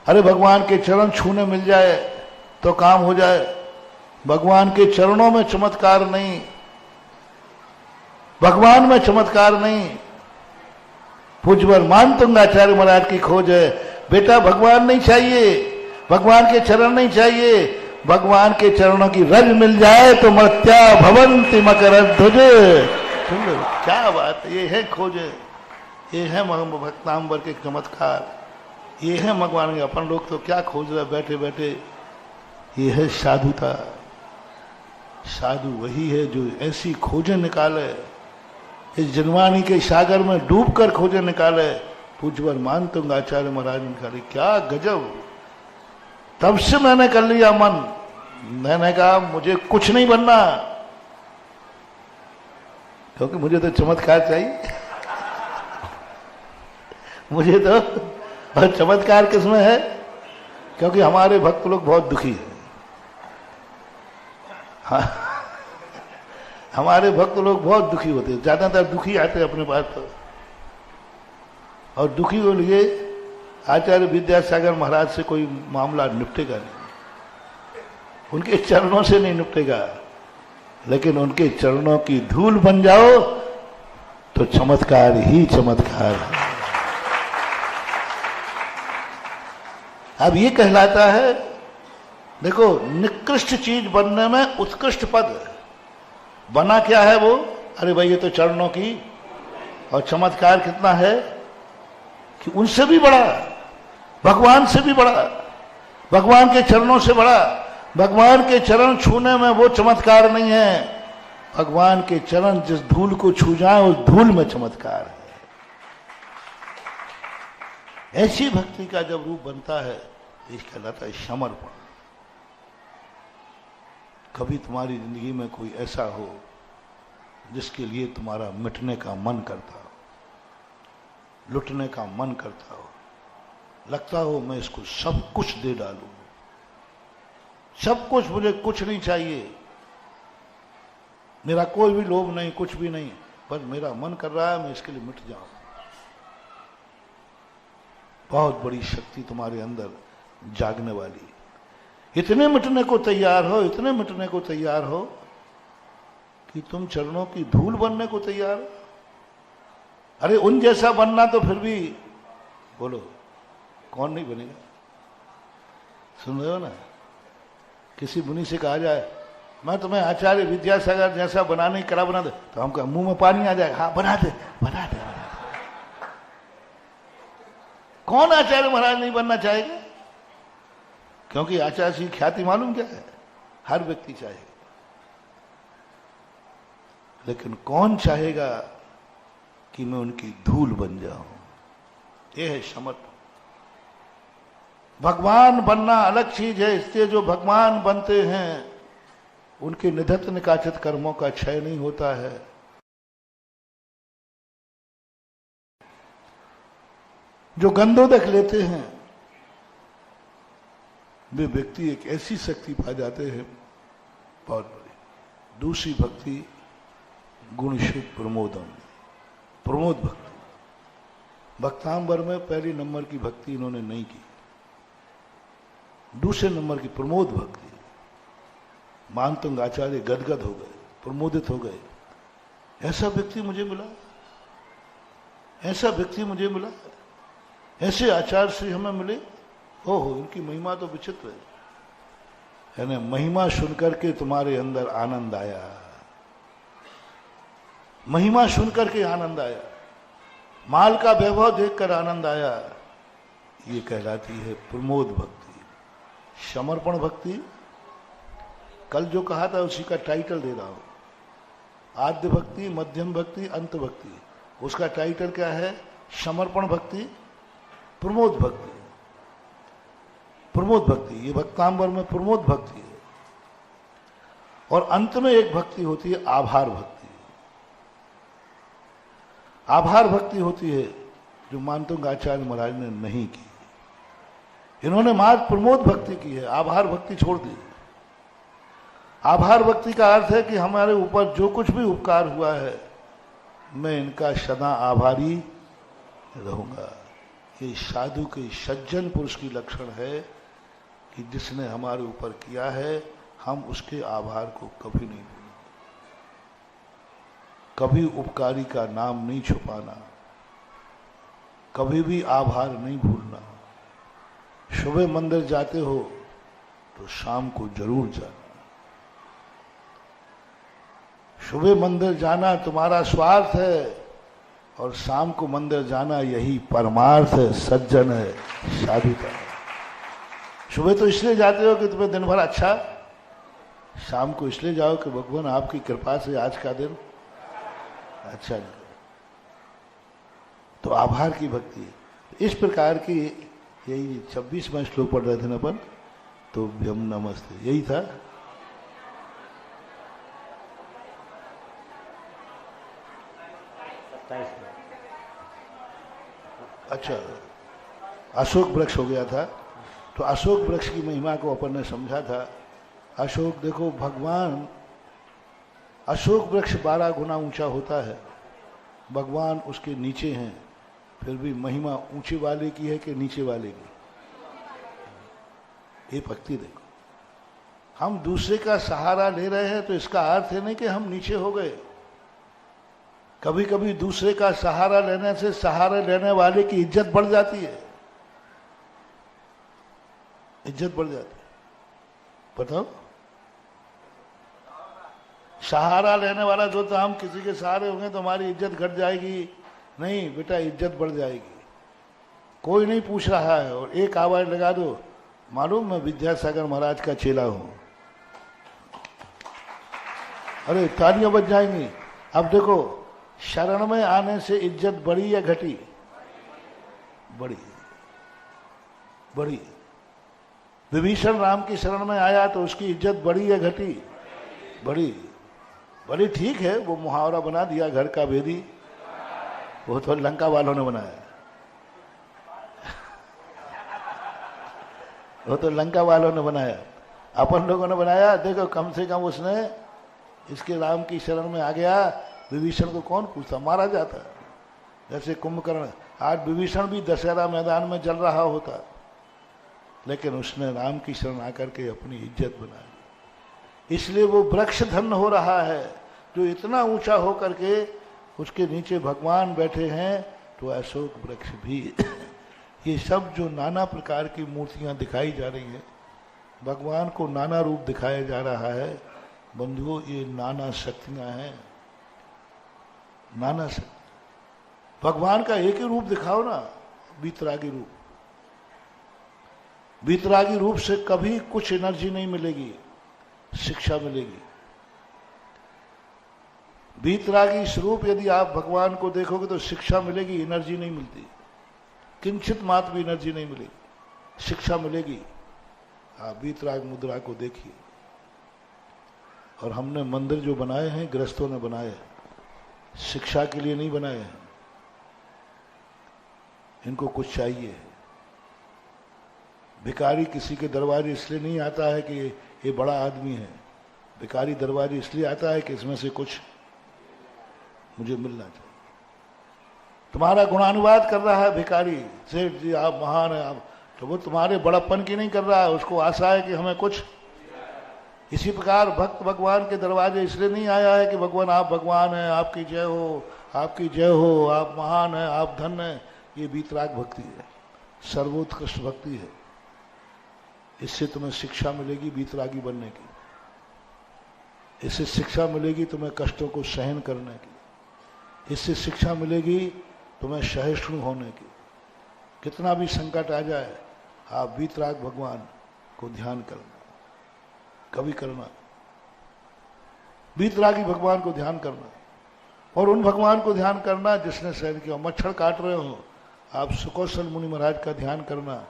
Speaker 1: अरे भगवान के चरण छूने मिल जाए तो काम हो जाए, भगवान के चरणों में चमत्कार नहीं, भगवान में चमत्कार नहीं। पूज्यवर मानतुंगाचार्य महाराज की खोज है, बेटा भगवान नहीं चाहिए, भगवान के चरण नहीं चाहिए, भगवान के चरणों की रज मिल जाए तो मर्त्या भवंति मकरध्वज। क्या बात है, ये है खोज, ये है भक्तांबर के चमत्कार, ये है भगवान के। अपन लोग तो क्या खोज रहे बैठे बैठे, ये है साधुता। साधु वही है जो ऐसी खोजें निकाले, इस जनवाणी के सागर में डूबकर खोजें निकाले। पूज्यवर मानतुंगाचार्य महाराज निकाले, क्या गजब। तब से मैंने कर लिया मन, मैंने कहा मुझे कुछ नहीं बनना, क्योंकि मुझे तो चमत्कार चाहिए मुझे तो, और चमत्कार किसमें है, क्योंकि हमारे भक्त लोग बहुत दुखी हैं। हाँ, हमारे भक्त लोग बहुत दुखी होते हैं, ज्यादातर दुखी आते हैं अपने पास तो, और दुखी के लिए आचार्य विद्यासागर महाराज से कोई मामला निपटेगा नहीं, उनके चरणों से नहीं निपटेगा, लेकिन उनके चरणों की धूल बन जाओ तो चमत्कार ही चमत्कार है। अब ये कहलाता है, देखो निकृष्ट चीज बनने में उत्कृष्ट पद, बना क्या है वो, अरे भाई ये तो चरणों की, और चमत्कार कितना है कि उनसे भी बड़ा, भगवान से भी बड़ा, भगवान के चरणों से बड़ा। भगवान के चरण छूने में वो चमत्कार नहीं है, भगवान के चरण जिस धूल को छू जाए उस धूल में चमत्कार है। ऐसी भक्ति का जब रूप बनता है, इसका कहलाता है समर्पण। कभी तुम्हारी जिंदगी में कोई ऐसा हो जिसके लिए तुम्हारा मिटने का मन करता हो, लुटने का मन करता हो, लगता हो मैं इसको सब कुछ दे डालूं, सब कुछ, मुझे कुछ नहीं चाहिए, मेरा कोई भी लोभ नहीं, कुछ भी नहीं, पर मेरा मन कर रहा है मैं इसके लिए मिट जाऊं। बहुत बड़ी शक्ति तुम्हारे अंदर जागने वाली, इतने मिटने को तैयार हो, इतने मिटने को तैयार हो कि तुम चरणों की धूल बनने को तैयार हो। अरे उन जैसा बनना तो फिर भी बोलो कौन नहीं बनेगा। सुन रहे हो ना, किसी मुनि से कहा जाए मैं तुम्हें आचार्य विद्यासागर जैसा बनाने कला बना दे, तो हम मुंह में पानी आ जाएगा, हाँ बना दे बना दे बना दे। कौन आचार्य महाराज नहीं बनना चाहेगा, क्योंकि आचार्य की ख्याति मालूम क्या है, हर व्यक्ति चाहेगा, लेकिन कौन चाहेगा कि मैं उनकी धूल बन जाऊं। यह है समर्पण। भगवान बनना अलग चीज है, इसलिए जो भगवान बनते हैं उनके निधत्त निकाचित कर्मों का क्षय नहीं होता है। जो गंधोदक लेते हैं वे व्यक्ति एक ऐसी शक्ति पा जाते हैं बहुत बड़ी। दूसरी भक्ति गुणशुभ प्रमोदम, प्रमोद भक्ति। भक्तांबर में पहली नंबर की भक्ति इन्होंने नहीं की, दूसरे नंबर की प्रमोद भक्ति। मानतुंग आचार्य गदगद हो गए, प्रमोदित हो गए, ऐसा व्यक्ति मुझे मिला, ऐसा व्यक्ति मुझे मिला, ऐसे आचार्य श्री हमें मिले। ओहो, इनकी महिमा तो विचित्र है, यानी महिमा सुनकर के तुम्हारे अंदर आनंद आया, महिमा सुनकर के आनंद आया, माल का वैभव देखकर आनंद आया, ये कहलाती है प्रमोद भक्ति। समर्पण भक्ति कल जो कहा था उसी का टाइटल दे रहा हूं। आद्य भक्ति, मध्यम भक्ति, अंत भक्ति, उसका टाइटल क्या है? समर्पण भक्ति, प्रमोद भक्ति। प्रमोद भक्ति, ये भक्तांबर में प्रमोद भक्ति है। और अंत में एक भक्ति होती है आभार भक्ति। आभार भक्ति होती है जो मानतुंग आचार्य महाराज ने नहीं की। इन्होंने मात्र प्रमोद भक्ति की है, आभार भक्ति छोड़ दी। आभार भक्ति का अर्थ है कि हमारे ऊपर जो कुछ भी उपकार हुआ है मैं इनका सदा आभारी रहूंगा। ये साधु के सज्जन पुरुष की लक्षण है कि जिसने हमारे ऊपर किया है हम उसके आभार को कभी नहीं भूलेंगे। कभी उपकारी का नाम नहीं छुपाना, कभी भी आभार नहीं भूलना। सुबह मंदिर जाते हो तो शाम को जरूर जाना। सुबह मंदिर जाना तुम्हारा स्वार्थ है और शाम को मंदिर जाना यही परमार्थ है, सज्जन है, साधुता है। सुबह तो इसलिए जाते हो कि तुम्हें दिन भर अच्छा, शाम को इसलिए जाओ कि भगवान आपकी कृपा से आज का दिन अच्छा निकले। तो आभार की भक्ति इस प्रकार की, यही 26वां श्लोक पढ़ रहे थे ना अपन, तो हम नमस्ते यही था। अच्छा, अशोक वृक्ष हो गया था। तो अशोक वृक्ष की महिमा को अपन ने समझा था। अशोक देखो, भगवान अशोक वृक्ष 12 गुना ऊंचा होता है, भगवान उसके नीचे हैं, फिर भी महिमा ऊंचे वाले की है कि नीचे वाले की? ये भक्ति देखो। हम दूसरे का सहारा ले रहे हैं तो इसका अर्थ है नहीं कि हम नीचे हो गए। कभी कभी दूसरे का सहारा लेने से सहारा लेने वाले की इज्जत बढ़ जाती है, इज्जत बढ़ जाती है। बताओ, सहारा लेने वाला जो, तो हम किसी के सहारे होंगे तो हमारी इज्जत घट जाएगी? नहीं बेटा, इज्जत बढ़ जाएगी। कोई नहीं पूछ रहा है और एक आवाज लगा दो, मालूम मैं विद्यासागर महाराज का चेला हूं, अरे तालियां बज जाएंगी। अब देखो, शरण में आने से इज्जत बढ़ी या घटी? बढ़ी, बढ़ी। विभीषण राम की शरण में आया तो उसकी इज्जत बढ़ी या घटी? बढ़ी, बड़ी। ठीक है, वो मुहावरा बना दिया घर का भेदी, वो तो लंका वालों ने बनाया, वो तो लंका वालों ने बनाया। अपन लोगों ने बनाया, देखो कम से कम उसने इसके राम की शरण में आ गया, विभीषण को कौन पूछता, मारा जाता। जैसे कुंभकर्ण, आज विभीषण भी दशहरा मैदान में जल रहा होता, लेकिन उसने राम की शरण आकर के अपनी इज्जत बना ली। इसलिए वो वृक्ष धन्य हो रहा है जो इतना ऊंचा होकर के उसके नीचे भगवान बैठे हैं। तो अशोक वृक्ष भी ये सब जो नाना प्रकार की मूर्तियां दिखाई जा रही हैं, भगवान को नाना रूप दिखाया जा रहा है। बंधुओं, ये नाना शक्तियां हैं, नाना शक्ति। भगवान का एक ही रूप दिखाओ ना, बीतरागी रूप। बीतरागी रूप से कभी कुछ एनर्जी नहीं मिलेगी, शिक्षा मिलेगी। बीतरागी स्वरूप यदि आप भगवान को देखोगे तो शिक्षा मिलेगी, एनर्जी नहीं मिलती, किंचित मात्र भी एनर्जी नहीं मिलेगी, शिक्षा मिलेगी। आप बीतराग मुद्रा को देखिए। और हमने मंदिर जो बनाए हैं, गृहस्थों ने बनाए हैं, शिक्षा के लिए नहीं बनाए हैं। इनको कुछ चाहिए। भिखारी किसी के दरबार इसलिए नहीं आता है कि ये बड़ा आदमी है, भिखारी दरबार इसलिए आता है कि इसमें से कुछ मुझे मिलना चाहिए। तुम्हारा गुणानुवाद कर रहा है भिखारी, सेठ जी आप महान है, आप, तो वो तुम्हारे बड़प्पन की नहीं कर रहा है, उसको आशा है कि हमें कुछ। इसी प्रकार भक्त भगवान के दरवाजे इसलिए नहीं आया है कि भगवान आप भगवान हैं, आपकी जय हो, आपकी जय हो, आप महान हैं, आप धन्य हैं। ये बीतराग भक्ति है, सर्वोत्कृष्ट भक्ति है। इससे तुम्हें शिक्षा मिलेगी बीतरागी बनने की, इससे शिक्षा मिलेगी तुम्हें कष्टों को सहन करने की, इससे शिक्षा मिलेगी तुम्हें सहिष्णु होने की, कितना भी संकट आ जाए, आप वीतराग भगवान को ध्यान करना, कभी करना, वीतरागी भगवान को ध्यान करना। और उन भगवान को ध्यान करना जिसने सहन किया। मच्छर काट रहे हो, आप सुकौशल मुनि महाराज का ध्यान करना,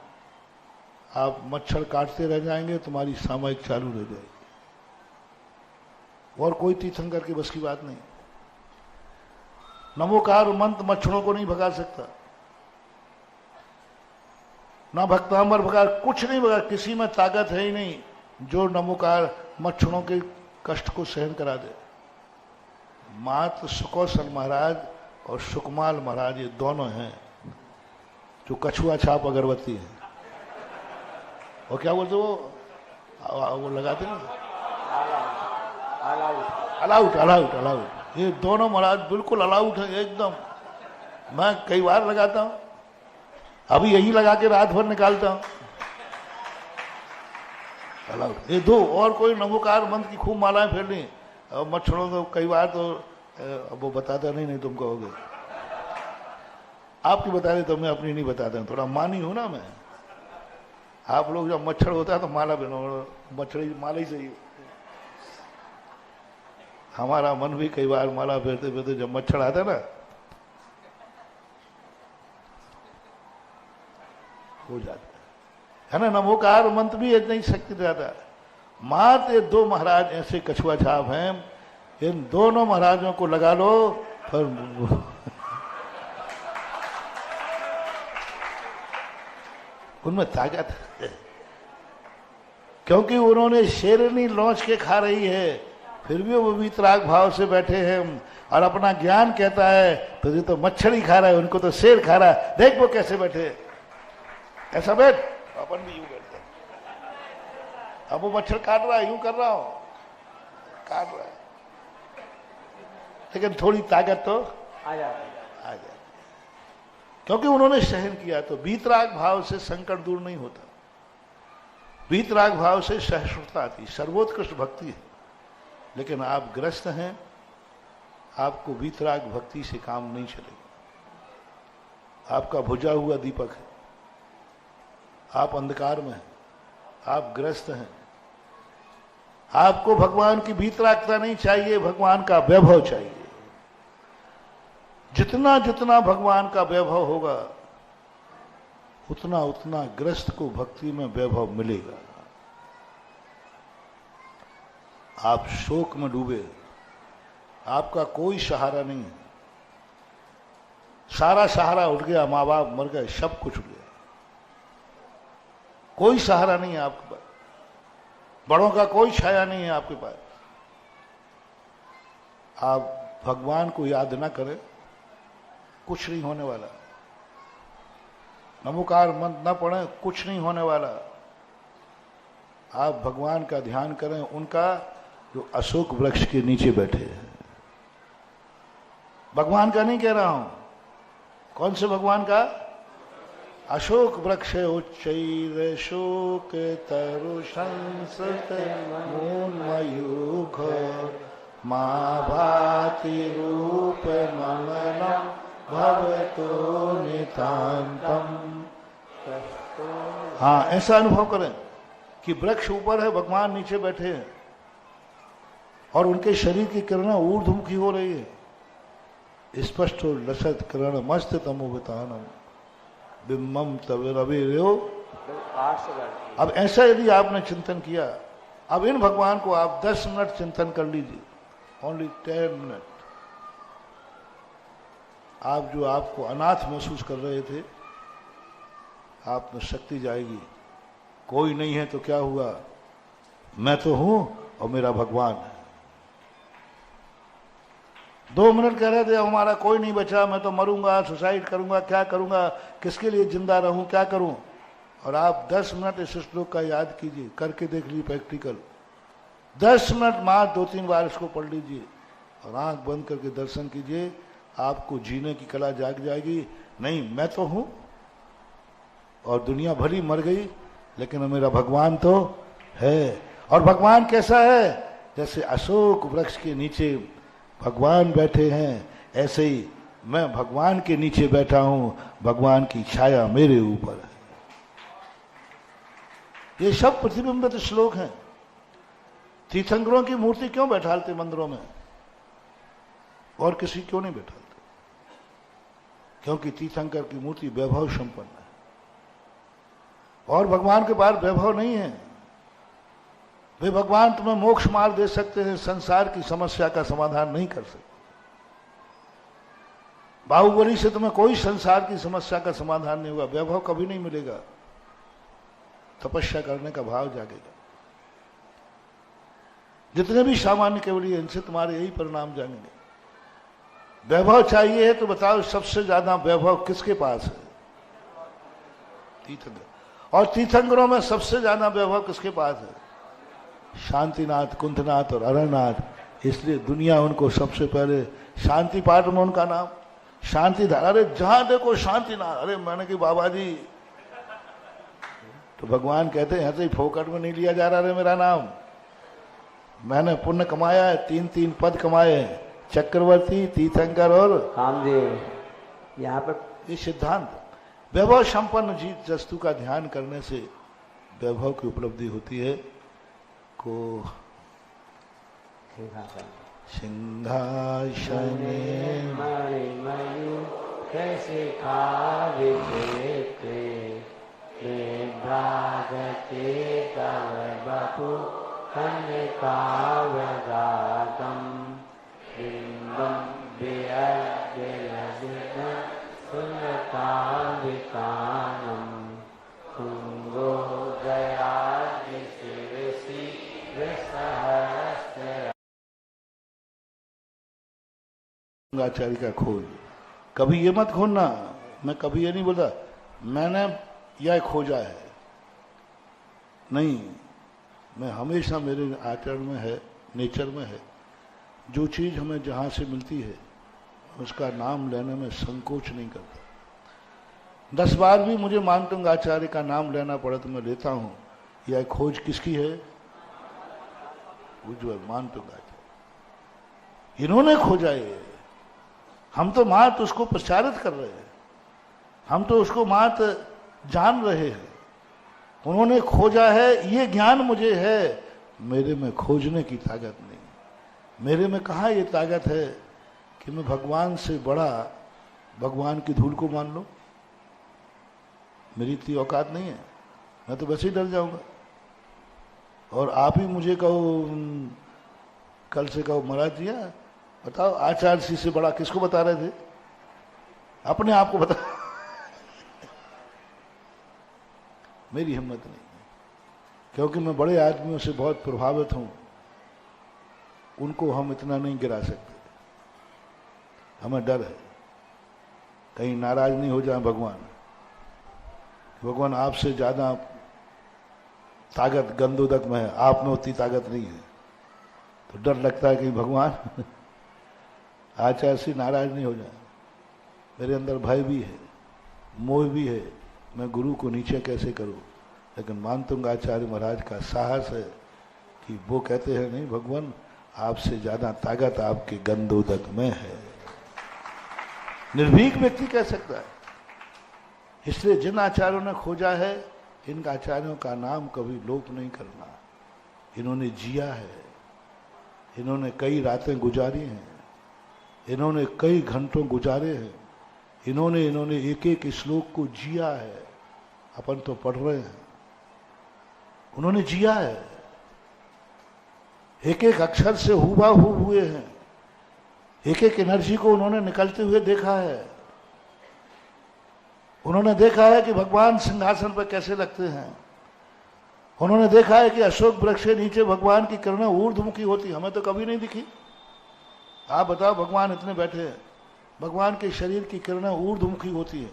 Speaker 1: आप मच्छर काटते रह जाएंगे, तुम्हारी सामयिक चालू रह जाएगी। और कोई तीर्थंकर की बस की बात नहीं। नमोकार मंत्र मच्छरों को नहीं भगा सकता, ना भक्तांबर भगा, कुछ नहीं भगा, किसी में ताकत है ही नहीं जो नमोकार मच्छरों के कष्ट को सहन करा दे। मात्र सुकौशल महाराज और सुकमाल महाराज ये दोनों हैं जो कछुआ छाप अगरबत्ती है, और क्या बोलते वो लगाते ना, अलाउट अलाउट अलाउट, ये दोनों महाराज बिल्कुल अलाउट है एकदम। मैं कई बार लगाता हूं, अभी यही लगा के रात भर निकालता हूं, अलाउट। ये दो, और कोई नमोकार मंत्र की खूब मालाएं फेरनी। और मच्छरों को कई बार तो अब वो बताता नहीं तुम कहोगे, आपकी बता रहे तो मैं अपनी नहीं बताता हूं, थोड़ा मानी हूं ना मैं। आप लोग जब मच्छर होता है तो माला पहनो, मच्छर माला ही सही। हमारा मन भी कई बार माला फेरते फेरते जब मच्छर आता ना हो जाता है ना। नमोकार मंत्र भी इतना ही शक्ति रहता है। मात्र ये दो महाराज ऐसे कछुआ छाप हैं, इन दोनों महाराजों को लगा लो फिर उनमें ताकत है, क्योंकि उन्होंने शेरनी लौच के खा रही है, फिर भी वो वीतराग भाव से बैठे हैं और अपना ज्ञान कहता है तो ये तो मच्छर ही खा रहा है, उनको तो शेर खा रहा है, देख वो कैसे बैठे, ऐसा बैठ, अपन भी यूं बैठते। अब वो मच्छर काट रहा है, यूं कर रहा हूं, काट रहा है, लेकिन थोड़ी ताकत तो आ जाती, क्योंकि उन्होंने सहन किया। तो वीतराग भाव से संकट दूर नहीं होता, वीतराग भाव से सहिष्णुता आती, सर्वोत्कृष्ट भक्ति है। लेकिन आप ग्रस्त हैं, आपको वीतराग भक्ति से काम नहीं चलेगा। आपका बुझा हुआ दीपक है, आप अंधकार में हैं, आप ग्रस्त हैं। आपको भगवान की वीतरागता नहीं चाहिए, भगवान का वैभव चाहिए। जितना जितना भगवान का वैभव होगा उतना उतना ग्रस्त को भक्ति में वैभव मिलेगा। आप शोक में डूबे, आपका कोई सहारा नहीं है, सारा सहारा उठ गया, माँ बाप मर गए, सब कुछ उठ गया, कोई सहारा नहीं है आपके पास, बड़ों का कोई छाया नहीं है आपके पास। आप भगवान को याद ना करें, कुछ नहीं होने वाला। नमोकार मंत्र न पढ़ें, कुछ नहीं होने वाला। आप भगवान का ध्यान करें, उनका जो अशोक वृक्ष के नीचे बैठे हैं। भगवान का नहीं कह रहा हूं, कौन से भगवान का? अशोक वृक्ष उच्चैर शोक तरु संसत मूलमयूख मां भाति रूप ममनम भवतो नितांतम। हाँ, ऐसा अनुभव करें कि वृक्ष ऊपर है, भगवान नीचे बैठे हैं और उनके शरीर की किरणें ऊर्ध्वमुखी हो रही है। स्पष्ट हो लसत किरण मस्त तमोवतानम बिम्बम तविरविर्यो। अब ऐसा यदि आपने चिंतन किया, अब इन भगवान को आप 10 मिनट चिंतन कर लीजिए, ओनली 10 मिनट। आप जो आपको अनाथ महसूस कर रहे थे, आप में शक्ति जाएगी। कोई नहीं है तो क्या हुआ, मैं तो हूं और मेरा भगवान है। 2 मिनट कह रहे थे हमारा कोई नहीं बचा, मैं तो मरूंगा, सुसाइड करूंगा, क्या करूंगा, किसके लिए जिंदा रहूं, क्या करूं। और आप 10 मिनट इस श्लोक का याद कीजिए, करके देख लीजिए प्रैक्टिकल। 10 मिनट मात्र 2-3 बार इसको पढ़ लीजिए और आंख बंद करके दर्शन कीजिए, आपको जीने की कला जाग जाएगी। नहीं, मैं तो हूं और दुनिया भली मर गई, लेकिन मेरा भगवान तो है। और भगवान कैसा है? जैसे अशोक वृक्ष के नीचे भगवान बैठे हैं, ऐसे ही मैं भगवान के नीचे बैठा हूं, भगवान की छाया मेरे ऊपर है। ये सब प्रतिबिंबित श्लोक हैं। तीर्थंकरों की मूर्ति क्यों बैठालते मंदिरों में, और किसी क्यों नहीं बैठालते? क्योंकि तीर्थंकर की मूर्ति वैभव संपन्न है, और भगवान के पास वैभव नहीं है। वे भगवान तुम्हें मोक्ष मार्ग दे सकते हैं, संसार की समस्या का समाधान नहीं कर सकते। बाहुबली से तुम्हें कोई संसार की समस्या का समाधान नहीं होगा, वैभव कभी नहीं मिलेगा, तपस्या करने का भाव जागेगा। जितने भी सामान्य केवली इनसे तुम्हारे यही परिणाम जानेंगे। वैभव चाहिए है तो बताओ सबसे ज्यादा वैभव किसके पास है? तीर्थंकर। और तीर्थंकरों में सबसे ज्यादा वैभव किसके पास है? शांतिनाथ, कुंथनाथ और अरनाथ। इसलिए दुनिया उनको सबसे पहले शांति पाठ में उनका नाम शांति धारा। अरे जहां देखो शांतिनाथ। अरे मैंने कि बाबा जी, तो भगवान कहते हैं ऐसे ही फोकट में नहीं लिया जा रहा है मेरा नाम। मैंने पुण्य कमाया है, 3 पद कमाए हैं, चक्रवर्ती, तीर्थंकर और कामदेव। यहाँ पर ये सिद्धांत वैभव संपन्न जीत जस्तु का ध्यान करने से वैभव की उपलब्धि होती है। को सिंहासने
Speaker 2: मणिमयु कैसे काव्यते भ्राजते तव बपु कन्यकाव्यगातम बिंबम बेअद्यलदितं सुनकाव्यकानम कुंगो गयादिशिरसि
Speaker 1: आचार्य का खोज। कभी ये मत खोजना, मैं कभी ये नहीं बोलता मैंने यह खोजा है, नहीं। मैं हमेशा मेरे आचरण में है, नेचर में है, जो चीज हमें जहां से मिलती है उसका नाम लेने में संकोच नहीं करता। 10 बार भी मुझे मानतुंग आचार्य का नाम लेना पड़े तो मैं लेता हूं। यह खोज किसकी है? उज्ज्वल मानतुंग आचार्य। इन्होंने खोजा ये, हम तो मात्र उसको प्रचारित कर रहे हैं, हम तो उसको मात्र जान रहे हैं। उन्होंने खोजा है, ये ज्ञान मुझे है, मेरे में खोजने की ताकत नहीं। मेरे में कहाँ ये ताकत है कि मैं भगवान से बड़ा भगवान की धूल को मान लो। मेरी इतनी औकात नहीं है, मैं तो वैसे ही डर जाऊंगा। और आप ही मुझे कहो, कल से कहो महाराज जी बताओ आचार्य जी से बड़ा किसको बता रहे थे? अपने आप को बता। मेरी हिम्मत नहीं, क्योंकि मैं बड़े आदमियों से बहुत प्रभावित हूं, उनको हम इतना नहीं गिरा सकते। हमें डर है कहीं नाराज नहीं हो जाए भगवान। भगवान आपसे ज्यादा ताकत गंदोदक में है, आप में उतनी ताकत नहीं है, तो डर लगता है कि भगवान आचार्य से नाराज नहीं हो जाए। मेरे अंदर भय भी है, मोह भी है, मैं गुरु को नीचे कैसे करूं। लेकिन मानतुंग आचार्य महाराज का साहस है कि वो कहते हैं नहीं भगवान, आपसे ज्यादा ताकत आपके गंदोदक में है। निर्भीक व्यक्ति कह सकता है। इसलिए जिन आचार्यों ने खोजा है, इन आचार्यों का नाम कभी लोप नहीं करना। इन्होंने जिया है, इन्होंने कई रातें गुजारी हैं, इन्होंने कई घंटों गुजारे हैं, इन्होंने एक एक श्लोक को जिया है। अपन तो पढ़ रहे हैं, उन्होंने जिया है, एक एक अक्षर से हूबहू हुए हैं, एक एक एनर्जी को उन्होंने निकलते हुए देखा है। उन्होंने देखा है कि भगवान सिंहासन पर कैसे लगते हैं। उन्होंने देखा है कि अशोक वृक्ष के नीचे भगवान की किरणें ऊर्ध्वमुखी होती, हमें तो कभी नहीं दिखी। आप बताओ, भगवान इतने बैठे हैं, भगवान के शरीर की किरणें ऊर्ध्वमुखी होती है।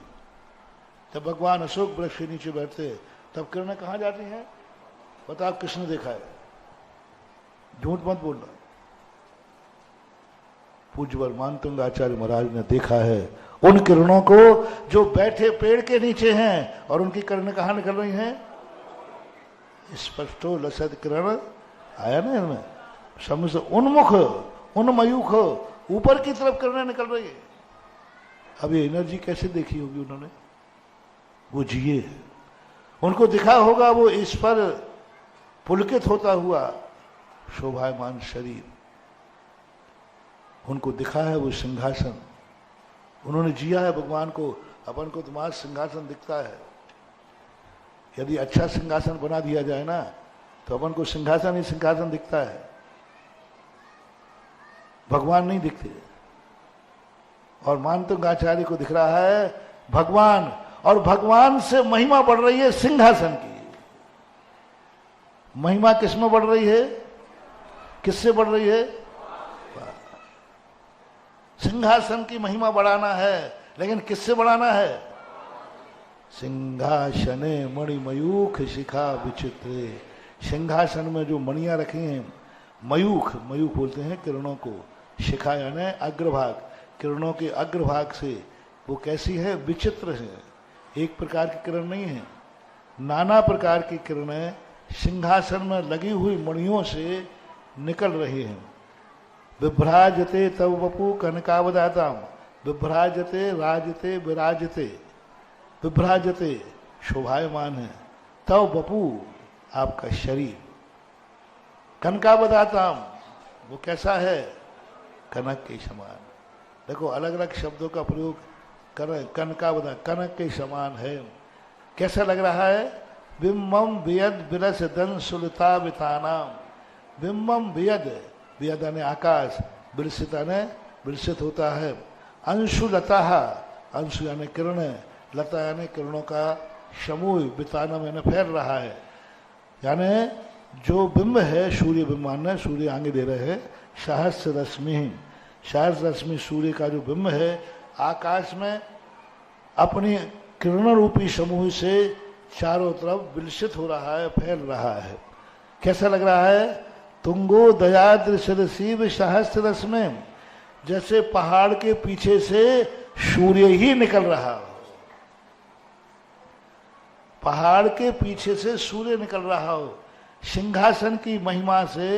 Speaker 1: जब भगवान अशोक वृक्ष के नीचे बैठते हैं तब किरणें कहाँ जाती हैं? बताओ किसने देखा है? झूठ मत बोलना। पूज्यवर मानतुंग आचार्य महाराज ने देखा है उन किरणों को जो बैठे पेड़ के नीचे हैं, और उनकी किरणें कहाँ निकल रही हैं? स्पष्टो लसद किरण आया ना इनमें, समझ उन्मुख उन्मयूख ऊपर की तरफ किरणें निकल रही है। अब ये एनर्जी कैसे देखी होगी उन्होंने? वो जिए, उनको दिखा होगा वो इस पर पुलकित होता हुआ शोभायमान शरीर, उनको दिखा है वो सिंहासन, उन्होंने जिया है भगवान को। अपन को तुम्हारा सिंहासन दिखता है, यदि अच्छा सिंहासन बना दिया जाए ना तो अपन को सिंहासन ही सिंहासन दिखता है, भगवान नहीं दिखते। और मानतंगाचार्य को दिख रहा है भगवान, और भगवान से महिमा बढ़ रही है सिंहासन की। महिमा किस में बढ़ रही है? किससे बढ़ रही है? सिंहासन की महिमा बढ़ाना है, लेकिन किससे बढ़ाना है? सिंहासने मणिमयूख शिखा विचित्र। सिंहासन में जो मणियां रखी हैं, मयूख, मयूख बोलते हैं किरणों को, शिखा यानी अग्रभाग, किरणों के अग्रभाग से वो कैसी है? विचित्र है, एक प्रकार की किरण नहीं है, नाना प्रकार की किरणें सिंहासन में लगी हुई मणियों से निकल रही हैं। विभ्राजते तव वपु कनकावदाताम, विभ्राजते राजते विराजते, विभ्राजते शोभायमान है, तव वपु आपका शरीर, कनकावदाताम वो कैसा है? कनक के समान। देखो अलग अलग शब्दों का प्रयोग कर रहे हैं। कनकावदा कनक के समान है, कैसा लग रहा है? बिम्बम वियद विरस दन सुलता वितानाम, बिम्बम वियद, वियद यानी आकाश, विरसित यानी विरसित होता है, अंशु लता, अंशु यानी किरण, लता यानी किरणों का समूह, वितानम यानी फैल रहा है, यानी जो बिंब है सूर्य बिंबान, सूर्य आगे दे रहे हैं, सहस्र रश्मि, सहस्र रश्मि सूर्य का जो बिंब है आकाश में अपनी किरण रूपी समूह से चारों तरफ विलसित हो रहा है, फैल रहा है। कैसा लग रहा है? तुंगो दयाद्र शिव सहस्र रश्मि, जैसे पहाड़ के पीछे से सूर्य ही निकल रहा हो, पहाड़ के पीछे से सूर्य निकल रहा हो। सिंहासन की महिमा से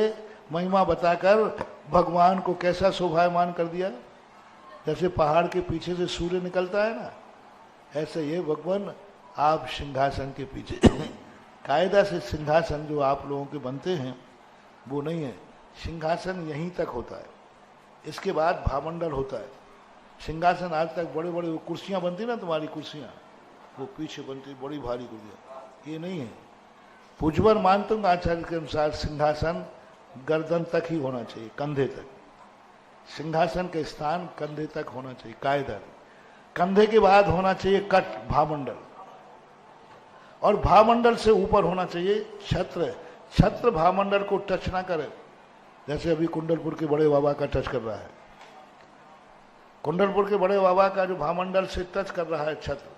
Speaker 1: महिमा बताकर भगवान को कैसा शोभायमान कर दिया, जैसे पहाड़ के पीछे से सूर्य निकलता है ना, ऐसे ये भगवान आप सिंहासन के पीछे कायदा से सिंहासन जो आप लोगों के बनते हैं वो नहीं है, सिंहासन यहीं तक होता है, इसके बाद भामंडल होता है। सिंहासन आज तक बड़े बड़े कुर्सियां बनती ना, तुम्हारी कुर्सियां वो पीछे बनती बड़ी भारी कुर्सियां, ये नहीं है। पूज्यवर मानतंग आचार्य के अनुसार सिंहासन गर्दन तक ही होना चाहिए, कंधे तक, सिंहासन के स्थान कंधे तक होना चाहिए कायदा। कंधे के बाद होना चाहिए कट, भामंडल, और भामंडल से ऊपर होना चाहिए छत्र, छत्र भामंडल को टच ना करे, जैसे अभी कुंडलपुर के बड़े बाबा का टच कर रहा है, कुंडलपुर के बड़े बाबा का जो भामंडल से टच कर रहा है छत्र,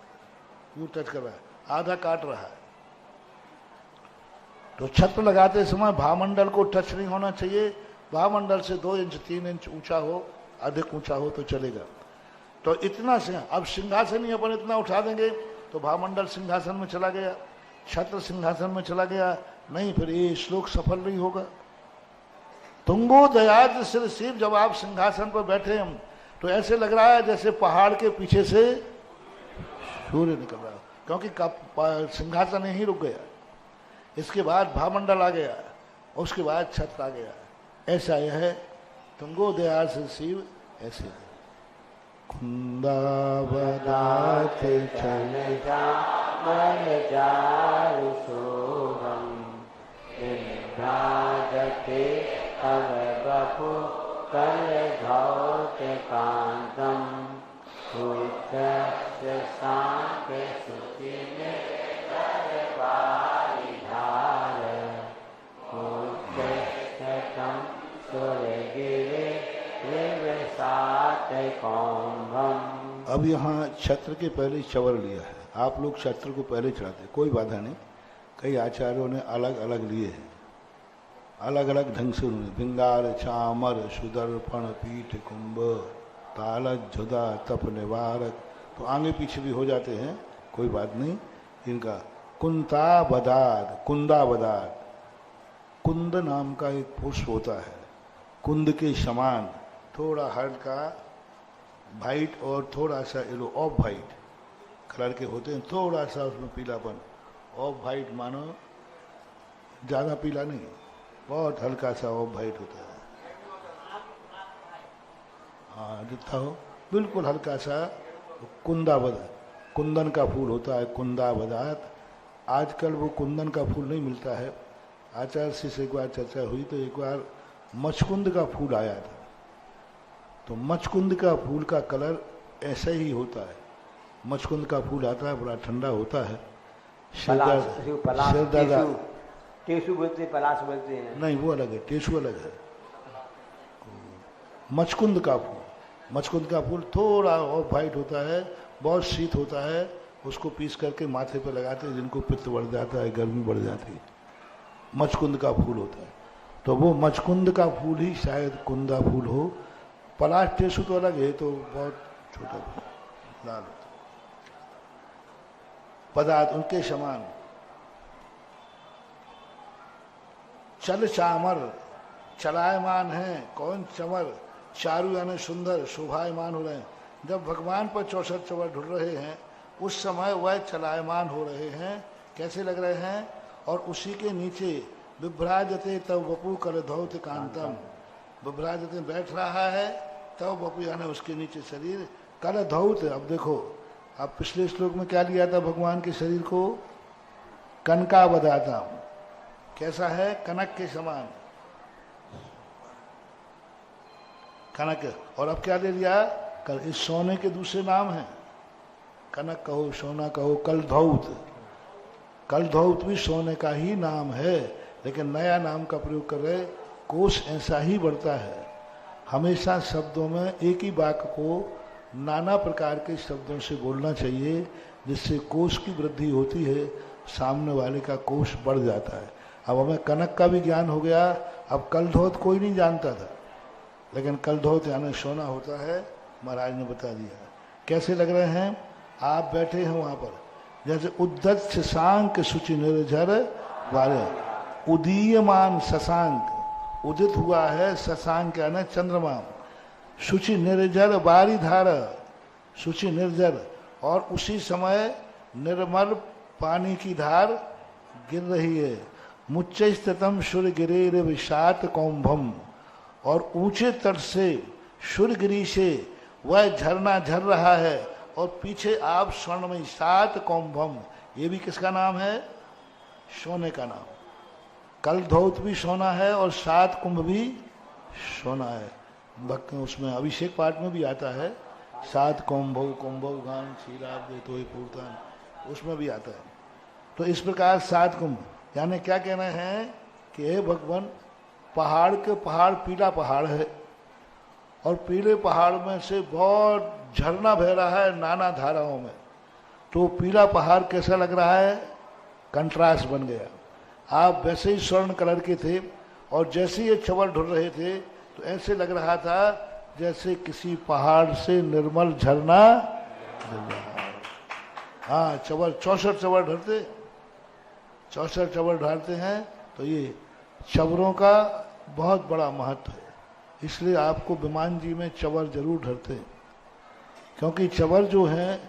Speaker 1: यूं टच कर रहा है, आधा काट रहा है। तो छत्र लगाते समय भामंडल को टच नहीं होना चाहिए, भामंडल से 2 इंच 3 इंच ऊंचा हो, अधिक ऊंचा हो तो चलेगा। तो इतना से अब सिंहासन ही अपन इतना उठा देंगे तो भामंडल सिंहासन में चला गया, छत्र सिंहासन में चला गया, नहीं फिर ये श्लोक सफल नहीं होगा। तुंगो दयाद सिर शिव, जब आप सिंहासन पर बैठे हम तो ऐसे लग रहा है जैसे पहाड़ के पीछे से सूर्य निकल रहा है, क्योंकि सिंहासन यहीं रुक गया, इसके बाद भामंडल आ गया, उसके बाद छत्र आ गया, ऐसा यह है। तुंगो दयाद सिर शिव ऐसे कुंदा बदाते
Speaker 2: चल जा मन जारु शोभम, विभ्राजते तव वपु कल धौते कांतम, उच्चस्य सांके सुचि में दरबारी धार, उच्चस्य तम सूर्यगिरे विवसाते कौंभम।
Speaker 1: अब यहाँ छत्र के पहले चवर लिया है, आप लोग छत्र को पहले चढ़ाते, कोई बाधा नहीं, कई आचार्यों ने अलग अलग लिए हैं, अलग अलग ढंग से उन्होंने बिंगार चामर सुदर्पण पीठ कुंभ ताल झुदा तप निवारक, तो आगे पीछे भी हो जाते हैं, कोई बात नहीं। इनका कुंता बदाद, कुंदा बदाद, कुंद नाम का एक पुष्प होता है, कुंद के समान थोड़ा हल्का वाइट और थोड़ा सा येलो, ऑफ वाइट कलर के होते हैं, थोड़ा सा उसमें पीलापन। ऑफ वाइट मानो ज़्यादा पीला नहीं, बहुत हल्का सा ऑफ वाइट होता है। हाँ जितना हो, बिल्कुल हल्का सा कुंदावद, कुंदन का फूल होता है, कुंदावदात। आजकल वो कुंदन का फूल नहीं मिलता है। आचार्य से एक बार चर्चा हुई तो एक बार मचकुंद का फूल आया था, तो मचकुंद का फूल का कलर ऐसा ही होता है। मचकुंद का फूल आता है, बड़ा ठंडा होता है। सिरदादा
Speaker 2: टेसू बोलते, पलाश बोलते हैं।
Speaker 1: नहीं, वो अलग है, टेसू अलग है। मचकुंद का फूल, मचकुंद का फूल थोड़ा ऑफ वाइट होता है, बहुत शीत होता है। उसको पीस करके माथे पे लगाते हैं जिनको पित्त बढ़ जाता है, गर्मी बढ़ जाती है, मचकुंद का फूल होता है। तो वो मचकुंद का फूल ही शायद कुंदा फूल हो। पलाश टेसू तो अलग है, तो बहुत छोटा लाल होता है। पदार्थ उनके समान। चल चामर, चलायमान है। कौन चमर? चारु यानी सुंदर, शोभायमान हो रहे हैं। जब भगवान पर 64 चवर ढुल रहे हैं उस समय वह चलायमान हो रहे हैं। कैसे लग रहे हैं? और उसी के नीचे विभ्राजते तव वपु कर धौत कांतम, विभ्राजते बैठ रहा है, तव वपु यानी उसके नीचे शरीर, कर धौत। अब देखो, अब पिछले श्लोक में क्या लिया था भगवान के शरीर को? कनका बदाता। कैसा है? कनक के समान, कनक। और अब क्या ले लिया? कल। इस सोने के दूसरे नाम हैं, कनक कहो, सोना कहो, कलधौत। कलधौत भी सोने का ही नाम है, लेकिन नया नाम का प्रयोग कर रहे। कोश ऐसा ही बढ़ता है। हमेशा शब्दों में एक ही वाक्य को नाना प्रकार के शब्दों से बोलना चाहिए, जिससे कोश की वृद्धि होती है, सामने वाले का कोश बढ़ जाता है। अब हमें कनक का भी ज्ञान हो गया। अब कलधौत कोई नहीं जानता था, लेकिन कलधौत यानी सोना होता है, महाराज ने बता दिया। कैसे लग रहे हैं? आप बैठे हैं वहां पर, जैसे उद्दत शशांक शुचि निर्झर वाले। उदीयमान शशांक, उदित हुआ है शशांक यानी चंद्रमा। शुचि निर्जर बारी धार, शुचि निर्जर, और उसी समय निर्मल पानी की धार गिर रही है। मुच्च स्थितम सूर्य गिरे विषात कौम्भम, और ऊंचे तट से सूर्यगिरी से वह झरना झर रहा है, और पीछे आप स्वर्णमयी सात कौम्भम। ये भी किसका नाम है? सोने का नाम। कलधौत भी सोना है और सात कुंभ भी सोना है। भक्त उसमें अभिषेक पाठ में भी आता है, सात कौम्भव कौम्भव गान शीलाभ दे तो पूर्तान, उसमें भी आता है। तो इस प्रकार सात कुंभ, यानी क्या कहना है कि हे भगवान, पहाड़ के पहाड़ पीला पहाड़ है, और पीले पहाड़ में से बहुत झरना बह रहा है नाना धाराओं में। तो पीला पहाड़ कैसा लग रहा है? कंट्रास्ट बन गया। आप वैसे ही स्वर्ण कलर के थे, और जैसे ये चवर ढुल रहे थे तो ऐसे लग रहा था जैसे किसी पहाड़ से निर्मल झरना गिर रहा है। हाँ, चवर 64 चवर ढलते, 64 चवर ढालते हैं। तो ये चवरों का बहुत बड़ा महत्व है, इसलिए आपको विमान जी में चवर जरूर ढलते हैं, क्योंकि चवर जो है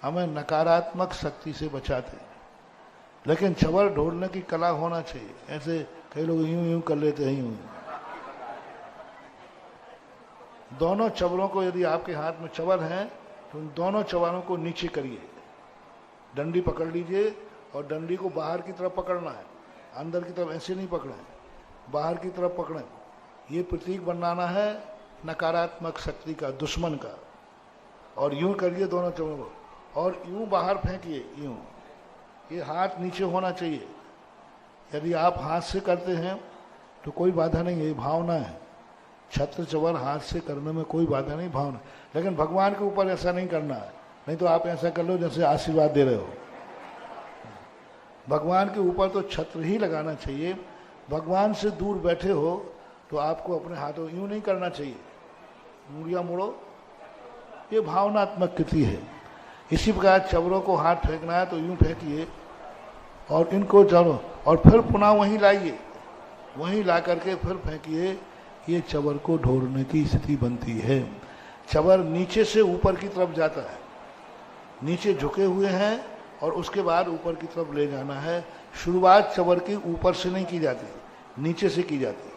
Speaker 1: हमें नकारात्मक शक्ति से बचाते हैं। लेकिन चवर ढोलने की कला होना चाहिए। ऐसे कई लोग यूं यूं कर लेते हैं, यूं। दोनों चवरों को, यदि आपके हाथ में चवर हैं तो उन दोनों चवरों को नीचे करिए, डंडी पकड़ लीजिए, और डंडी को बाहर की तरफ पकड़ना है, अंदर की तरफ ऐसे नहीं पकड़े, बाहर की तरफ पकड़े। ये प्रतीक बनाना है नकारात्मक शक्ति का, दुश्मन का। और यूं करिए दोनों चवरों को, और यूं बाहर फेंकिए, यूं। ये हाथ नीचे होना चाहिए। यदि आप हाथ से करते हैं तो कोई बाधा नहीं है, ये भावना है। छत्र चवर हाथ से करने में कोई बाधा नहीं, भावना। लेकिन भगवान के ऊपर ऐसा नहीं करना है, नहीं तो आप ऐसा कर लो जैसे आशीर्वाद दे रहे हो। भगवान के ऊपर तो छत्र ही लगाना चाहिए। भगवान से दूर बैठे हो तो आपको अपने हाथों यूं नहीं करना चाहिए, मुड़िया मोड़ो, ये भावनात्मक कृति है। इसी प्रकार चवरों को हाथ फेंकना है तो यूं फेंकिए, और इनको चलो, और फिर पुनः वहीं लाइए, वहीं ला करके फिर फेंकिए। ये चवर को ढोरने की स्थिति बनती है। चवर नीचे से ऊपर की तरफ जाता है, नीचे झुके हुए हैं और उसके बाद ऊपर की तरफ ले जाना है। शुरुआत चवर की ऊपर से नहीं की जाती, नीचे से की जाती है।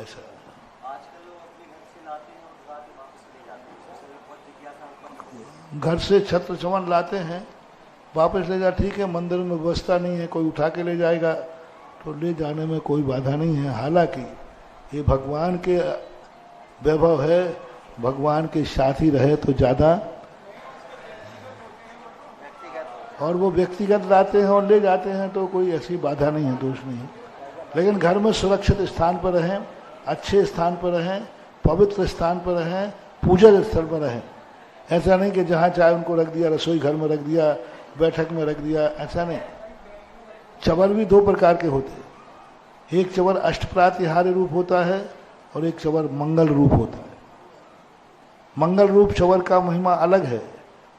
Speaker 1: ऐसा
Speaker 2: आजकल लोग अपने घर से लाते हैं और उठा के वापस ले जाते हैं, उससे बहुत जिज्ञासा।
Speaker 1: घर से छत्र चमन लाते हैं, वापस ले जा, ठीक है, मंदिर में व्यवस्था नहीं है, कोई उठा के ले जाएगा तो ले जाने में कोई बाधा नहीं है। हालांकि ये भगवान के वैभव है, भगवान के साथ ही रहे तो ज़्यादा, और वो व्यक्तिगत लाते हैं और ले जाते हैं तो कोई ऐसी बाधा नहीं है, दोष नहीं है। लेकिन घर में सुरक्षित स्थान पर रहें, अच्छे स्थान पर रहें, पवित्र स्थान पर रहें, पूजन स्थल पर रहें। ऐसा नहीं कि जहाँ चाहे उनको रख दिया, रसोई घर में रख दिया, बैठक में रख दिया, ऐसा नहीं। चवर भी दो प्रकार के होते हैं, एक चवर अष्टप्रातिहार्य रूप होता है और एक चवर मंगल रूप होता है। मंगल रूप चवर का महिमा अलग है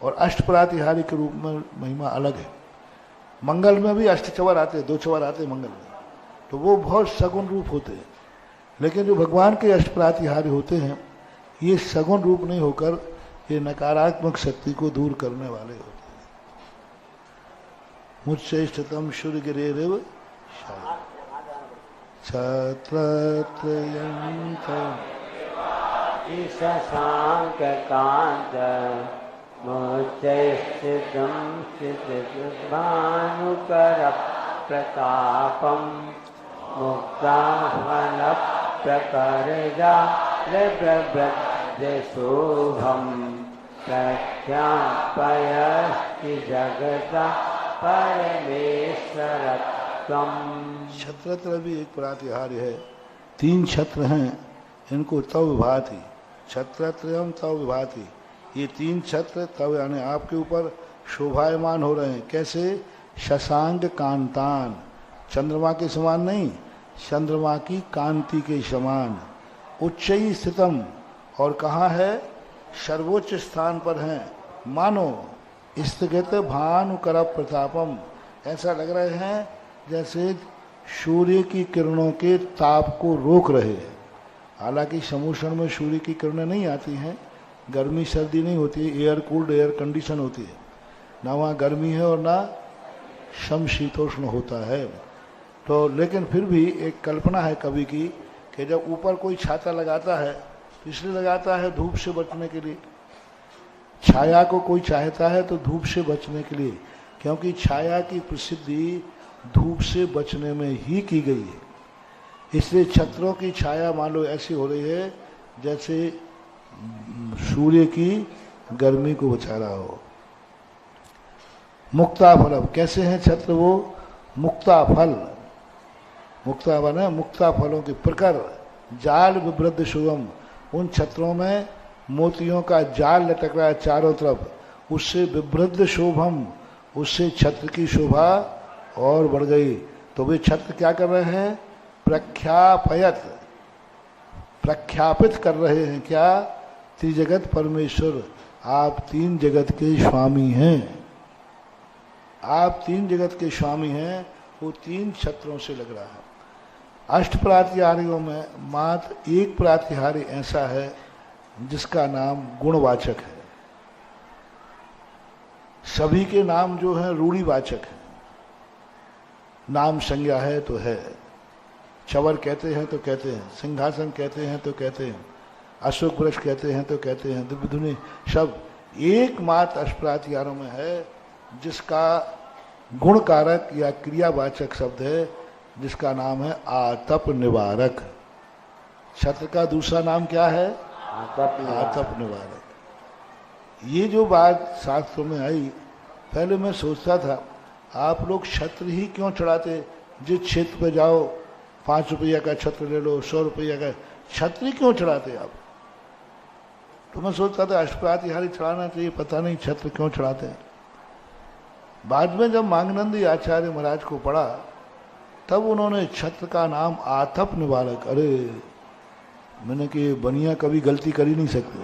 Speaker 1: और अष्टप्रातिहार्य के रूप में महिमा अलग है। मंगल में भी अष्ट चवर आते हैं, 2 चवर आते हैं मंगल में, तो वो बहुत सगुण रूप होते हैं। लेकिन जो भगवान के अष्टप्रातिहार्य होते हैं, ये सगुण रूप नहीं होकर ये नकारात्मक शक्ति को दूर करने वाले होते हैं। मुझसे स्थितम सूर्य गिरेरिव
Speaker 2: शशांक कांत मुच्चैस्थितं भानुकर प्रतापम मुक्ताफल प्रकरजालशोभम प्रख्यापयस्ति जगता परमेश्वरत्वम।
Speaker 1: छत्रत्र भी एक प्रातिहार्य है, 3 छत्र हैं, इनको तव विभाति, छत्रत्रयम तव विभाति। ये 3 छत्र तव यानी आपके ऊपर शोभायमान हो रहे हैं। कैसे? शशांक कांतान, चंद्रमा के समान नहीं, चंद्रमा की कांति के समान। उच्चई स्थितम, और कहाँ है? सर्वोच्च स्थान पर हैं। मानो स्थगित भानुकर प्रतापम, ऐसा लग रहे हैं जैसे सूर्य की किरणों के ताप को रोक रहे हैं। हालांकि समूषण में सूर्य की किरणें नहीं आती हैं, गर्मी सर्दी नहीं होती है, एयर कूल्ड एयर कंडीशन होती है, ना वहाँ गर्मी है और ना समशीतोष्ण होता है। तो लेकिन फिर भी एक कल्पना है कवि की कि जब ऊपर कोई छाता लगाता है तो इसलिए लगाता है धूप से बचने के लिए। छाया को कोई चाहता है तो धूप से बचने के लिए, क्योंकि छाया की प्रसिद्धि धूप से बचने में ही की गई है। इसलिए छत्रों की छाया मान लो ऐसी हो रही है जैसे सूर्य की गर्मी को बचा रहा हो। मुक्ता फल, कैसे हैं छत्र? वो मुक्ता फल, मुक्ता बना मुक्ता फलों के प्रकर जाल विवृद्ध शुभम, उन छत्रों में मोतियों का जाल लटक रहा है चारों तरफ, उससे विवृद्ध शोभम, उससे छत्र की शोभा और बढ़ गई। तो वे छत्र क्या कर रहे हैं? प्रख्यापयत, प्रख्यापित कर रहे हैं क्या? त्रिजगत परमेश्वर, आप 3 जगत के स्वामी हैं, आप 3 जगत के स्वामी हैं। वो 3 छत्रों से लग रहा है। अष्ट प्रातिहार्यों में मात्र एक प्रातिहार्य ऐसा है जिसका नाम गुणवाचक है। सभी के नाम जो है रूढ़िवाचक है, नाम संज्ञा है तो है। चवर कहते हैं तो कहते हैं, सिंहासन कहते हैं तो कहते हैं, अशोक वृक्ष कहते हैं तो कहते हैं, दिव्य धुनि शब्द एकमात्र अष्टप्रातिहार्यों में है जिसका गुण कारक या क्रियावाचक शब्द है, जिसका नाम है आतप निवारक। छत्र का दूसरा नाम क्या है? आतप निवारक। ये जो बात शास्त्रों में आई, पहले मैं सोचता था आप लोग छत्र ही क्यों चढ़ाते? जिस क्षेत्र पे जाओ 5 रुपया का छत्र ले लो, 100 रुपया का छत्र क्यों चढ़ाते आप? तो मैं सोचता था अष्टप्रातिहारी चढ़ाना चाहिए, पता नहीं छत्र क्यों चढ़ाते हैं। बाद में जब मांगनंदी आचार्य महाराज को पढ़ा तब उन्होंने छत्र का नाम आतप निवारक, अरे मैंने कि बनिया कभी गलती कर ही नहीं सकते,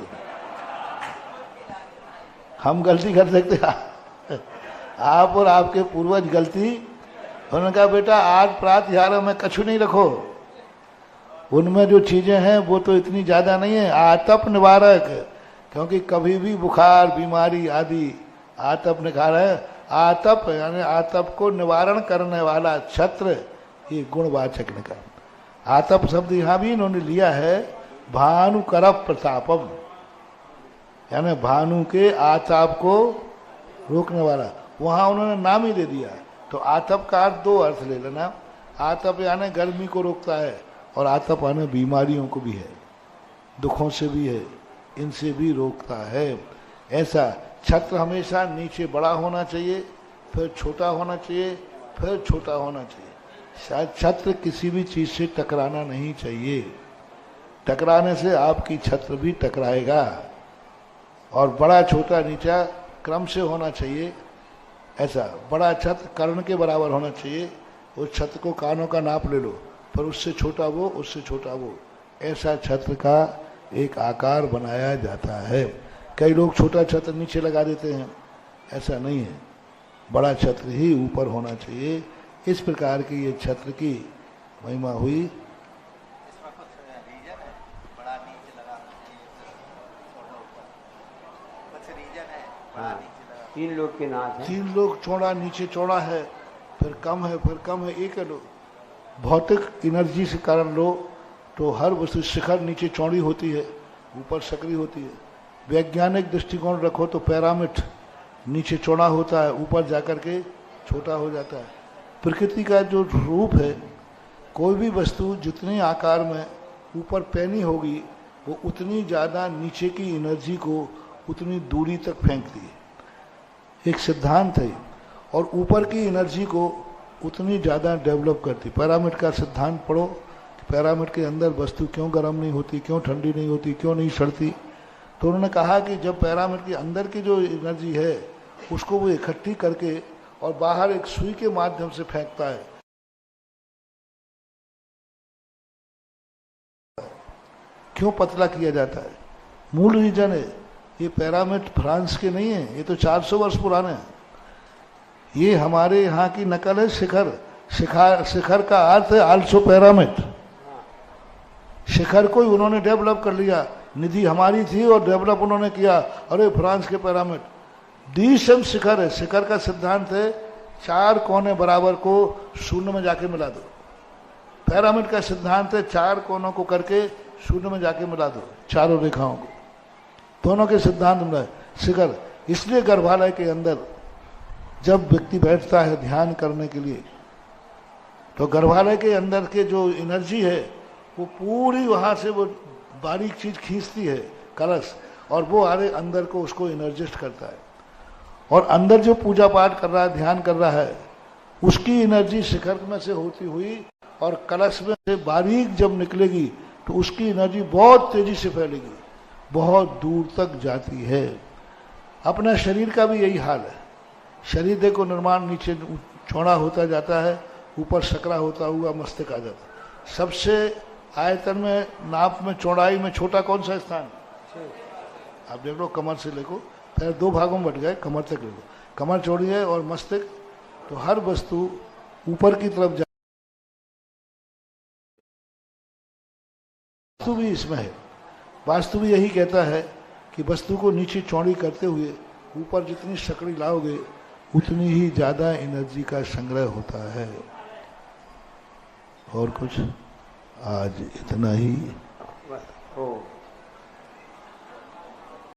Speaker 1: हम गलती कर सकते आप और आपके पूर्वज गलती। उन्होंने कहा बेटा आज प्रातिहार्यों में कछु नहीं रखो, उनमें जो चीजें हैं वो तो इतनी ज्यादा नहीं है। आतप निवारक, क्योंकि कभी भी बुखार बीमारी आदि आतप निखार है। आतप यानी आतप को निवारण करने वाला छत्र, ये गुणवाचक निकाल। आतप शब्द यहाँ भी इन्होंने लिया है भानु कर प्रतापम, यानी भानु के आताप को रोकने वाला, वहां उन्होंने नाम ही दे दिया। तो आतप का अर्थ दो अर्थ ले लेना। आतप यानी गर्मी को रोकता है, और आतप यानी बीमारियों को भी है, दुखों से भी है, इनसे भी रोकता है। ऐसा छत्र हमेशा नीचे बड़ा होना चाहिए, फिर छोटा होना चाहिए, फिर छोटा होना चाहिए। शायद छत्र किसी भी चीज से टकराना नहीं चाहिए। टकराने से आपकी छत्र भी टकराएगा। और बड़ा छोटा नीचा क्रम से होना चाहिए। ऐसा बड़ा छत्र कर्ण के बराबर होना चाहिए। उस छत्र को कानों का नाप ले लो, फिर उससे छोटा वो, उससे छोटा वो, ऐसा छत्र का एक आकार बनाया जाता है। कई लोग छोटा छत्र नीचे लगा देते हैं, ऐसा नहीं है, बड़ा छत्र ही ऊपर होना चाहिए। इस प्रकार की ये छत्र की महिमा हुई।
Speaker 2: इसमें कुछ रीजन है, बड़ा नीचे लगाना चाहिए, छोटा ऊपर, कुछ रीजन है, बड़ा नीचे लगा।
Speaker 3: 3 लोग के नाथ हैं।
Speaker 1: 3 लोग चौड़ा, नीचे चौड़ा है, फिर कम है, फिर कम है, एक है लो। भौतिक एनर्जी से कारण लो तो हर वस्तु शिखर नीचे चौड़ी होती है, ऊपर सकरी होती है। वैज्ञानिक दृष्टिकोण रखो तो पिरामिड नीचे चौड़ा होता है, ऊपर जाकर के छोटा हो जाता है। प्रकृति का जो रूप है, कोई भी वस्तु जितने आकार में ऊपर पैनी होगी, वो उतनी ज़्यादा नीचे की एनर्जी को उतनी दूरी तक फेंकती है, एक सिद्धांत है। और ऊपर की एनर्जी को उतनी ज़्यादा डेवलप करती। पिरामिड का सिद्धांत पढ़ो कि पिरामिड के अंदर वस्तु क्यों गर्म नहीं होती, क्यों ठंडी नहीं होती, क्यों नहीं सड़ती। तो उन्होंने कहा कि जब पिरामिड के अंदर की जो एनर्जी है उसको वो इकट्ठी करके और बाहर एक सुई के माध्यम से फेंकता है। क्यों पतला किया जाता है? मूल रीजन है, ये पिरामिड फ्रांस के नहीं है, ये तो 400 वर्ष पुराने हैं। ये हमारे यहाँ की नकल है। शिखर का अर्थ है आल्सो पिरामिड। शिखर को ही उन्होंने डेवलप कर लिया, निधि हमारी थी और डेवलप उन्होंने किया। अरे फ्रांस के पिरामिड दीसम शिखर है। शिखर का सिद्धांत है 4 कोने बराबर को शून्य में जाके मिला दो। पिरामिड का सिद्धांत है 4 कोनों को करके शून्य में जाके मिला दो, चारों रेखाओं को, दोनों के सिद्धांत में शिखर। इसलिए गर्भालय के अंदर जब व्यक्ति बैठता है ध्यान करने के लिए, तो गर्भालय के अंदर के जो एनर्जी है वो पूरी वहां से वो बारीक चीज खींचती है, कलश, और वो आरे अंदर को उसको एनर्जिस्ट करता है। और अंदर जो पूजा पाठ कर रहा है, ध्यान कर रहा है, उसकी एनर्जी शिखर में से होती हुई और कलश में से बारीक जब निकलेगी तो उसकी एनर्जी बहुत तेजी से फैलेगी, बहुत दूर तक जाती है। अपना शरीर का भी यही हाल है। शरीर देखो निर्माण नीचे चौड़ा होता जाता है, ऊपर सकरा होता हुआ मस्तक आ जाता है। सबसे आयतन में, नाप में, चौड़ाई में छोटा कौन सा स्थान? आप देख लो, कमर से लेको, फिर 2 भागों में बट गए, कमर तक ले लो। कमर चौड़ी है और मस्तक, तो हर वस्तु ऊपर की तरफ जा। वास्तु भी इसमें है। वास्तु भी यही कहता है कि वस्तु को नीचे चौड़ी करते हुए ऊपर जितनी सकड़ी लाओगे उतनी ही ज्यादा एनर्जी का संग्रह होता है। और कुछ आज इतना ही।
Speaker 3: ओ